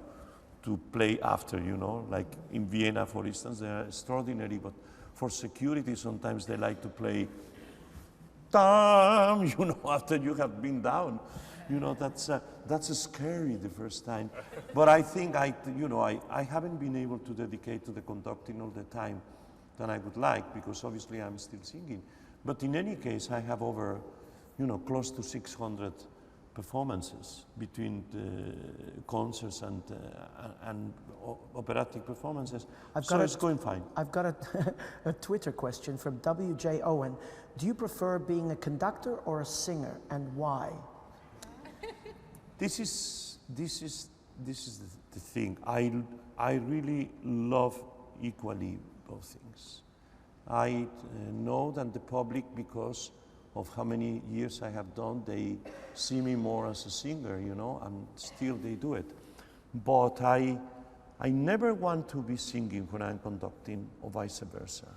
S2: play after, you know, like in Vienna, for instance, they are extraordinary, but for security, sometimes they like to play, you know, after you have been down. You know, that's scary the first time. But I think I haven't been able to dedicate to the conducting all the time that I would like, because obviously I'm still singing. But in any case, I have over, you know, close to 600 performances between the concerts and operatic performances. So it's going fine.
S1: I've got a Twitter question from W.J. Owen. Do you prefer being a conductor or a singer, and why?
S2: This is the thing. I really love equally both things. I know that the public, because of how many years I have done, they see me more as a singer, you know, and still they do it. But I never want to be singing when I'm conducting, or vice versa.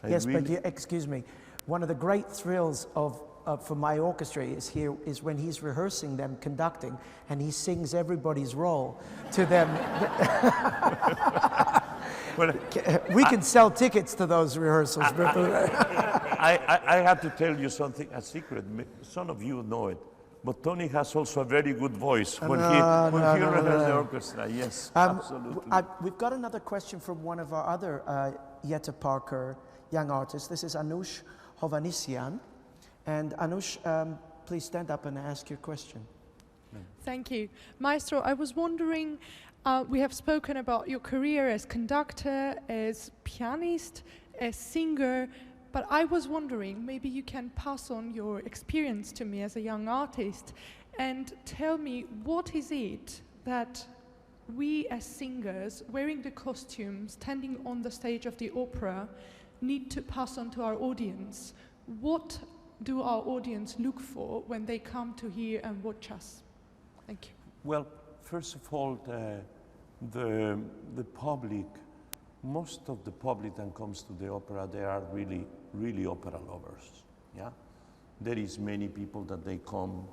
S1: Yes, but excuse me, one of the great thrills for my orchestra is when he's rehearsing them conducting, and he sings everybody's role to them.
S2: Well,
S1: we can sell tickets to those rehearsals.
S2: I have to tell you something, a secret. Some of you know it, but Tony has also a very good voice when he rehearses the orchestra. Yes, absolutely.
S1: We've got another question from one of our other Jetta Parker young artists. This is Anush Hovanisian. And Anush, please stand up and ask your question.
S8: Thank you. Maestro, I was wondering, we have spoken about your career as conductor, as pianist, as singer, but I was wondering, maybe you can pass on your experience to me as a young artist and tell me, what is it that we as singers, wearing the costumes, standing on the stage of the opera, need to pass on to our audience? What do our audience look for when they come to hear and watch us? Thank you.
S2: Well, first of all, the public, most of the public that comes to the opera, they are really, really opera lovers, yeah? There is many people that they come,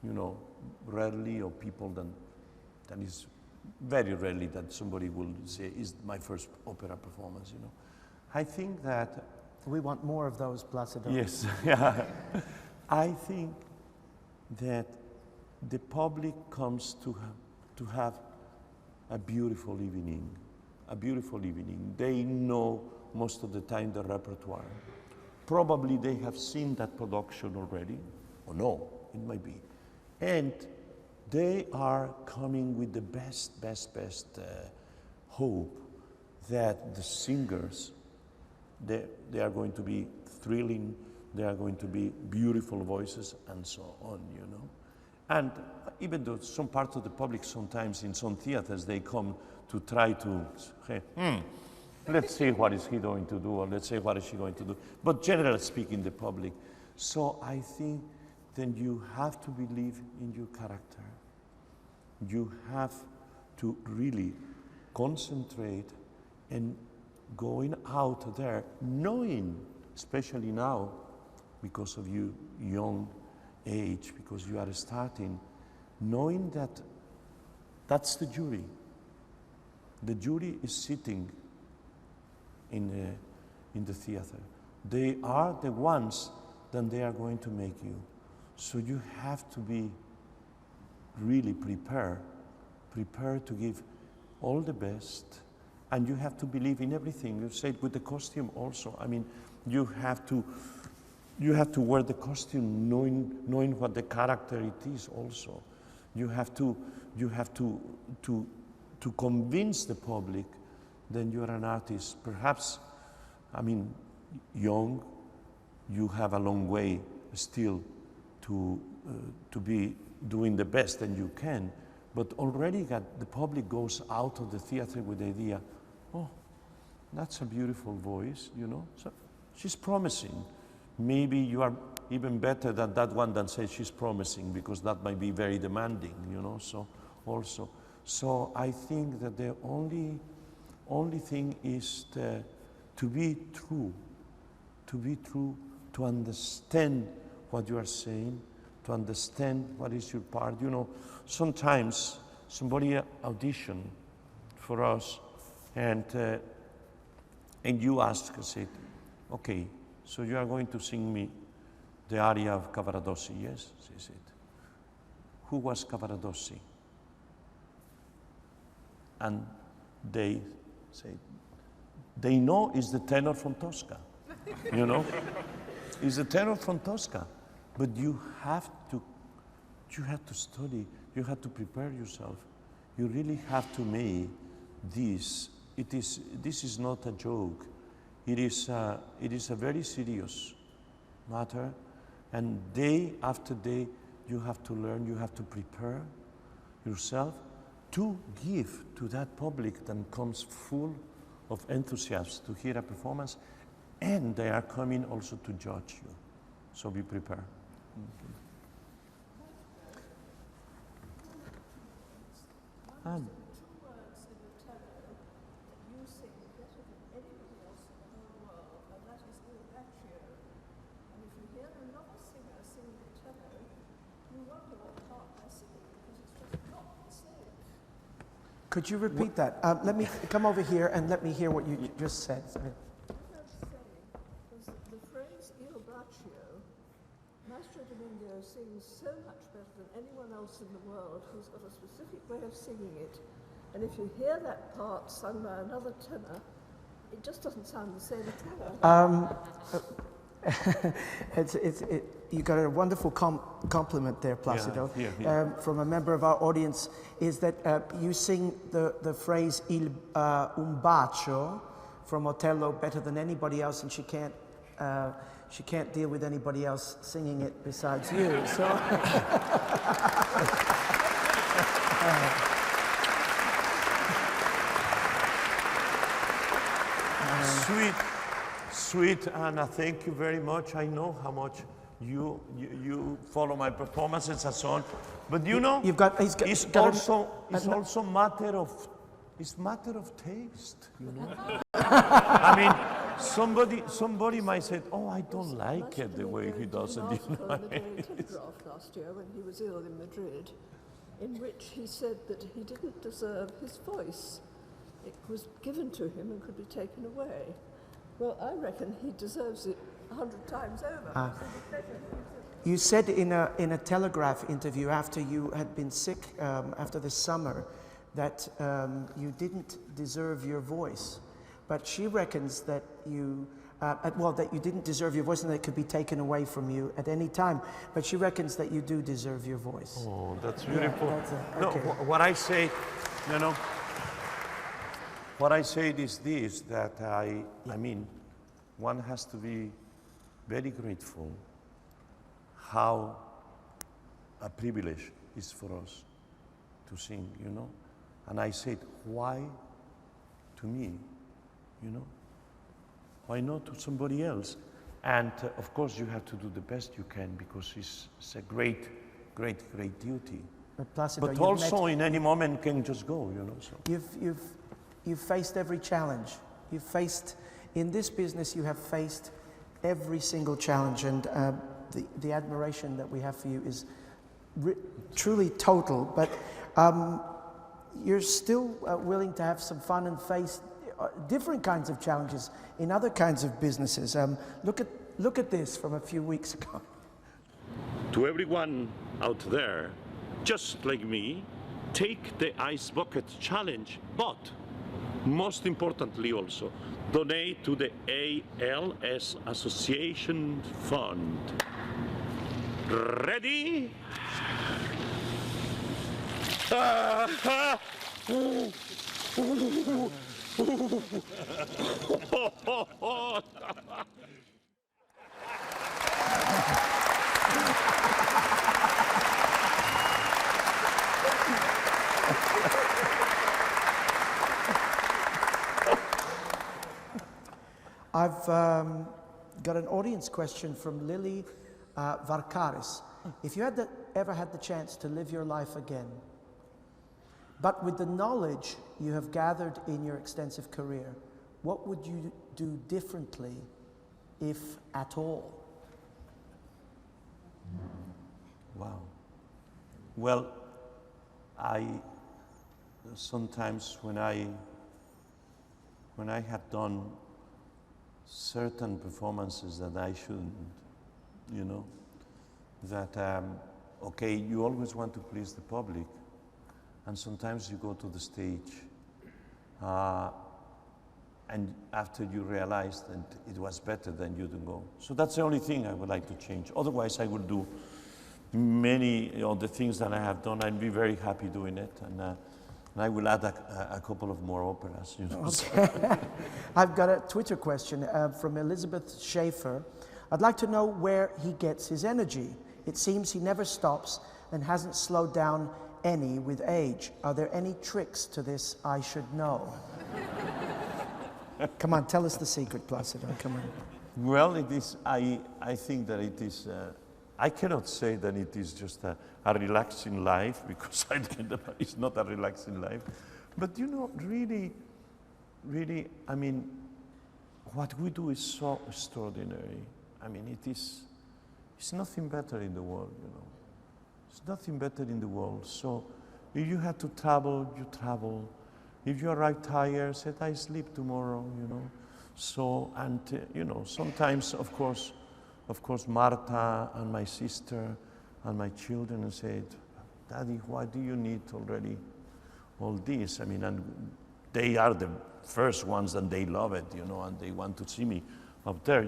S2: you know, rarely, or people that is very rarely that somebody will say, is my first opera performance, you know? I think that
S1: We want more of those, Plácido.
S2: Yes, yeah. I think that the public comes to have a beautiful evening, a beautiful evening. They know most of the time the repertoire. Probably they have seen that production already, or no, it might be. And they are coming with the best hope that the singers, they are going to be thrilling, they are going to be beautiful voices, and so on, you know. And even though some part of the public sometimes in some theaters, they come to try to say, let's see what is he going to do, or let's say what is she going to do. But generally speaking, the public. So I think then you have to believe in your character. You have to really concentrate and going out there, knowing, especially now, because of your young age, because you are starting, knowing that that's the jury. The jury is sitting in the theater. They are the ones that they are going to make you. So you have to be really prepared to give all the best, and you have to believe in everything. You said with the costume also. I mean, you have to wear the costume knowing what the character it is also. You have to convince the public that you are an artist. Perhaps, I mean, young, you have a long way still to be doing the best that you can, but already the public goes out of the theater with the idea, oh, that's a beautiful voice, you know. So she's promising. Maybe you are even better than that one that says she's promising, because that might be very demanding, you know. So also, so I think that the only thing is to be true, to understand what you are saying, to understand what is your part. You know, sometimes somebody audition for us, and you ask us it, okay, so you are going to sing me the aria of Cavaradossi, yes? She said. Who was Cavaradossi? And they say, they know it's the tenor from Tosca, you know? It's the tenor from Tosca, but you have to study, you have to prepare yourself. You really have to make this. This is not a joke. It is a very serious matter, and day after day you have to learn, you have to prepare yourself to give to that public that comes full of enthusiasm to hear a performance, and they are coming also to judge you. So be prepared. And
S1: Could you repeat that? Let me come over here and let me hear what you just said.
S9: What I was saying was that the phrase Il Braccio, Maestro Domingo sings so much better than anyone else in the world who's got a specific way of singing it. And if you hear that part sung by another tenor, it just doesn't sound the same at all.
S1: You got a wonderful compliment there, Plácido,
S2: yeah.
S1: from a member of our audience, is that you sing the phrase un bacio from Otello better than anybody else, and she can't deal with anybody else singing it besides you. So.
S2: Sweet Anna, thank you very much. I know how much you follow my performances and so on, but you know, it's also matter of taste. You know, I mean, somebody might say, "Oh, I don't like it the way he does it." You know?
S9: In the Daily Telegraph last year, when he was ill in Madrid, in which he said that he didn't deserve his voice. It was given to him and could be taken away. Well, I reckon he deserves it 100 times over.
S1: You said in a Telegraph interview after you had been sick after the summer that you didn't deserve your voice, but she reckons that you that you didn't deserve your voice and that it could be taken away from you at any time. But she reckons that you do deserve your voice.
S2: Oh, that's beautiful.
S1: Yeah,
S2: No,
S1: okay.
S2: what I say, what I said is this, that I mean, one has to be very grateful how a privilege is for us to sing, And I said, why to me, Why not to somebody else? And of course you have to do the best you can because it's a great, great, great duty.
S1: But Plácido,
S2: But also in any moment can just go, So.
S1: You've faced every challenge. In this business, you have faced every single challenge, and the admiration that we have for you is truly total. But you're still willing to have some fun and face different kinds of challenges in other kinds of businesses. Look at this from a few weeks ago.
S2: To everyone out there, just like me, take the Ice Bucket Challenge, but most importantly also, donate to the ALS Association Fund. Ready?
S1: I've got an audience question from Lily Varkaris. If you had ever had the chance to live your life again, but with the knowledge you have gathered in your extensive career, what would you do differently, if at all?
S2: Wow. Well, sometimes when I had done certain performances that I shouldn't, that, okay, you always want to please the public, and sometimes you go to the stage, and after you realize that it was better, then you don't go. So that's the only thing I would like to change. Otherwise, I would do many of the things that I have done. I'd be very happy doing it, and I will add a couple of more operas.
S1: Okay. I've got a Twitter question from Elizabeth Schaefer. I'd like to know where he gets his energy. It seems he never stops and hasn't slowed down any with age. Are there any tricks to this I should know? Come on, tell us the secret, Plácido. Come on.
S2: Well, it is. I think that it is. I cannot say that it is just a relaxing life, because it's not a relaxing life. But really, I mean, what we do is so extraordinary. I mean, it's nothing better in the world, It's nothing better in the world. So if you have to travel, you travel. If you arrive tired, say, I sleep tomorrow, So, and, sometimes, of course, Marta and my sister and my children said, Daddy, why do you need already all this? I mean, and they are the first ones and they love it, and they want to see me up there,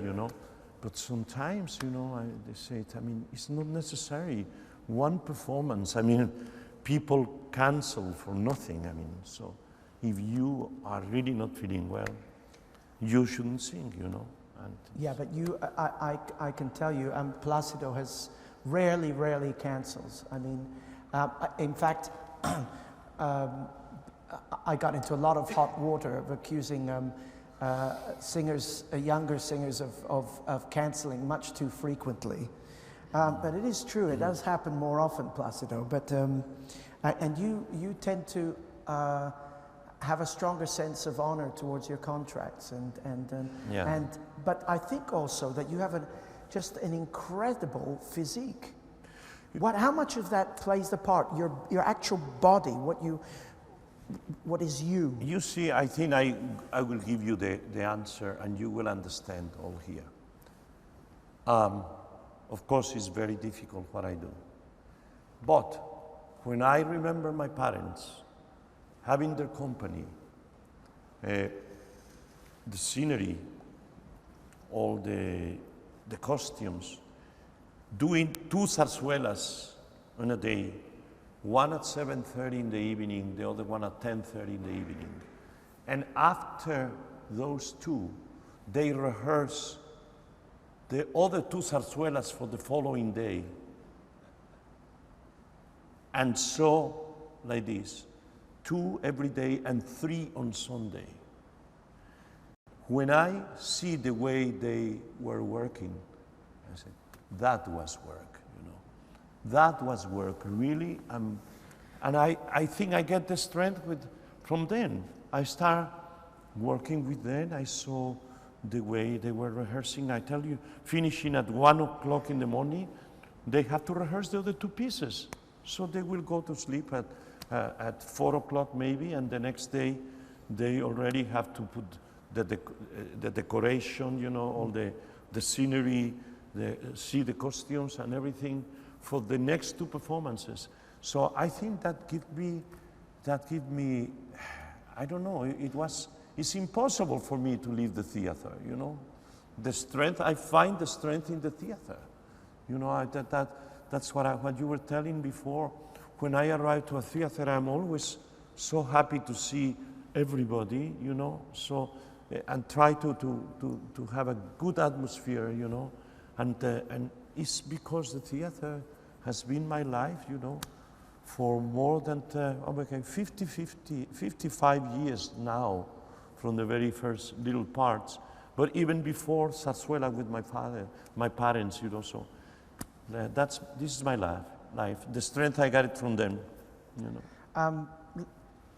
S2: But sometimes, they say, I mean, it's not necessary. One performance, I mean, people cancel for nothing, I mean, so if you are really not feeling well, you shouldn't sing, And
S1: yeah, but I can tell you, Plácido has rarely cancels. I mean, in fact, I got into a lot of hot water of accusing younger singers of canceling much too frequently. But it is true, it does happen more often, Plácido. But and you tend to have a stronger sense of honor towards your contracts, but I think also that you have just an incredible physique. How much of that plays the part? Your actual body, what is you?
S2: You see, I think I will give you the answer and you will understand all here. Of course, it's very difficult what I do. But when I remember my parents, having their company, the scenery, all the costumes, doing 2 zarzuelas in a day, one at 7:30 in the evening, the other one at 10:30 in the evening. And after those 2, they rehearse the other 2 zarzuelas for the following day. And so, like this, 2 every day and 3 on Sunday. When I see the way they were working, I said, that was work, you know. That was work, really. And I think I get the strength from them. I start working with them. I saw the way they were rehearsing. I tell you, finishing at 1 o'clock in the morning, they have to rehearse the other 2 pieces. So they will go to sleep at 4 o'clock maybe, and the next day they already have to put the decoration, you know, all the scenery, see the costumes and everything for the next 2 performances. So I think that give me, I don't know, it's impossible for me to leave the theater, you know. The strength, I find the strength in the theater. You know, that's what you were telling before. When I arrive to a theater, I'm always so happy to see everybody, you know, so, and try to have a good atmosphere, you know, and it's because the theater has been my life, you know, for more than 55 years now, from the very first little parts, but even before zarzuela with my father, my parents, you know, so this is my life. The strength I got it from them, you know.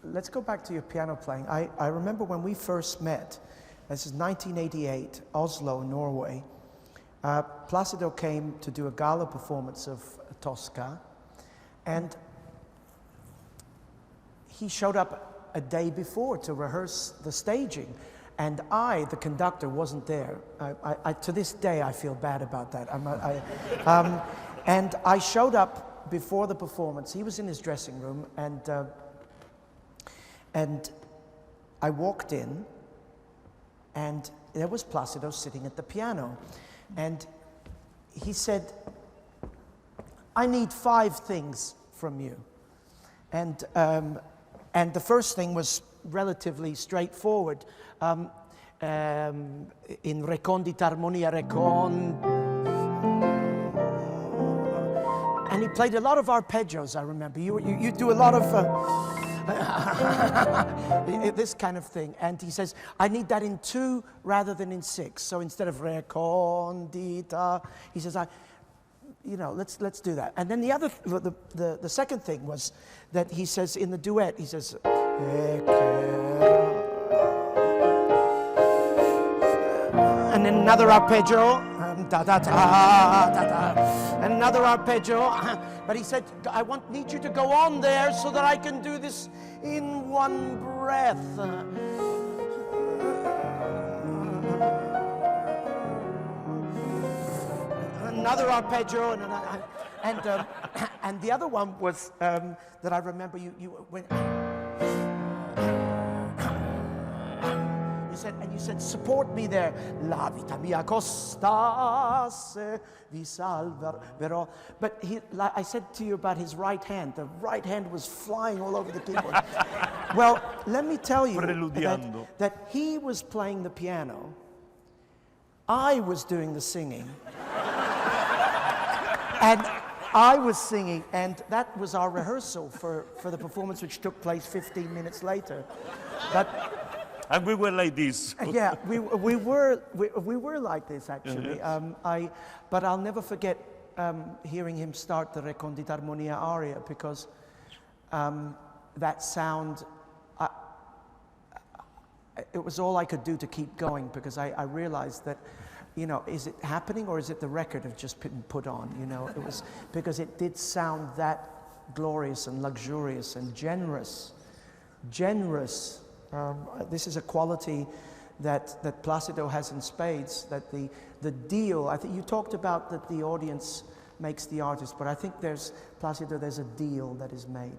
S1: Let's go back to your piano playing. I remember when we first met, this is 1988, Oslo, Norway. Plácido came to do a gala performance of Tosca, and he showed up a day before to rehearse the staging, and I, the conductor, wasn't there. To this day, I feel bad about that. And I showed up before the performance. He was in his dressing room, and I walked in, and there was Plácido sitting at the piano, and he said, "I need 5 things from you." And the first thing was relatively straightforward. In recondita armonia, and he played a lot of arpeggios, I remember. You do a lot of this kind of thing. And he says, I need that in 2 rather than in 6. So instead of recondita, he says, let's do that. And then the second thing was that he says in the duet, he says, and then another arpeggio, da da da da da, and another arpeggio. But he said, I need you to go on there so that I can do this in one breath. Another arpeggio, and the other one was that I remember you said, support me there. La vita mia costasse vi salverò. But I said to you about his right hand. The right hand was flying all over the keyboard. Well, let me tell you that he was playing the piano. I was doing the singing. And I was singing, and that was our rehearsal for the performance, which took place 15 minutes later.
S2: And we were like this.
S1: Yeah, we were like this, actually.
S2: Yes.
S1: But I'll never forget hearing him start the Recondita Armonia aria, because that sound, it was all I could do to keep going, because I realized that, is it happening or is it the record have just been put on? It was because it did sound that glorious and luxurious and generous generous. This is a quality that Plácido has in spades, that the deal, I think you talked about that the audience makes the artist, but I think Plácido, there's a deal that is made.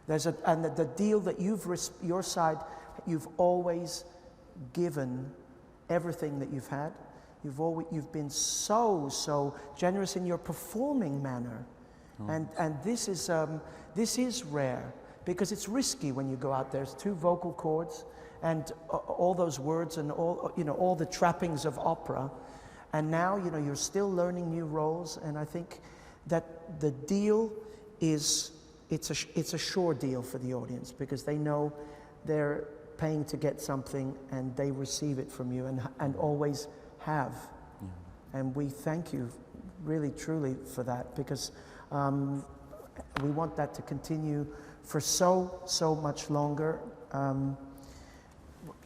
S1: And the deal that your side, you've always given everything that you've had. You've been so generous in your performing manner. And this is rare, because it's risky when you go out there. It's 2 vocal cords and all those words and all the trappings of opera. And now, you're still learning new roles, and I think that the deal it's a sure deal for the audience, because they know they're paying to get something and they receive it from you and always have. Yeah. And we thank you really, truly for that, because we want that to continue for so much longer.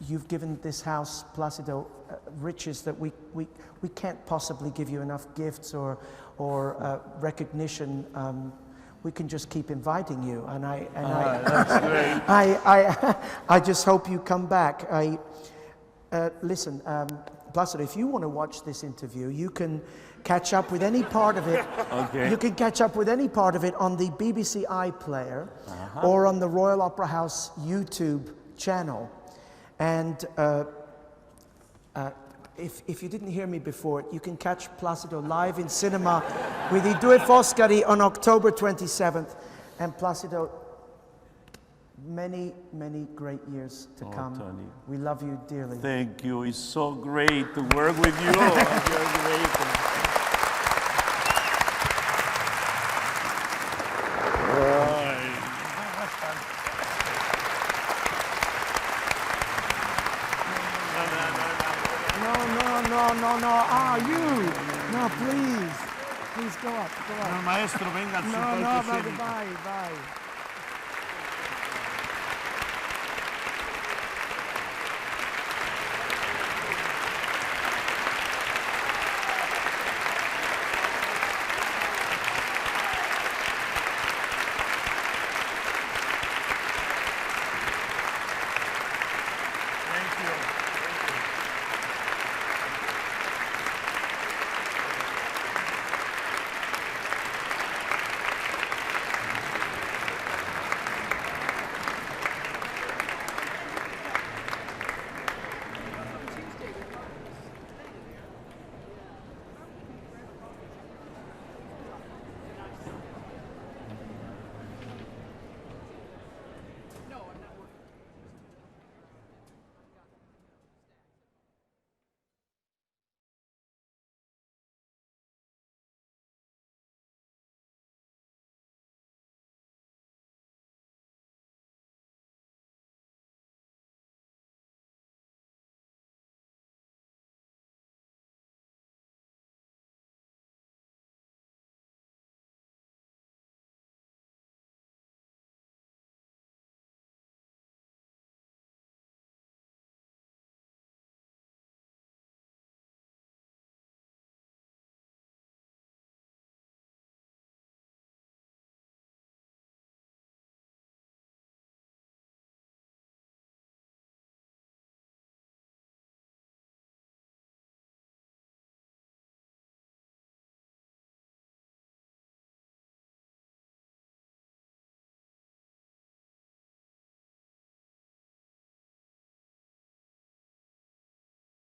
S1: You've given this house, Plácido, riches that we can't possibly give you enough gifts or recognition. We can just keep inviting you, and
S2: that's great.
S1: I just hope you come back. Listen, Plácido, if you want to watch this interview, you can catch up with any part of it.
S2: Okay.
S1: You can catch up with any part of it on the BBC iPlayer or on the Royal Opera House YouTube channel. And if you didn't hear me before, you can catch Plácido live in cinema with I Due Foscari on October 27th. And Plácido, many, many great years to come.
S2: Tony.
S1: We love you dearly.
S2: Thank you. It's so great to work with you. You're great.
S1: No, you. No, please. Please go up.
S2: No, maestro, venga.
S1: No, bye.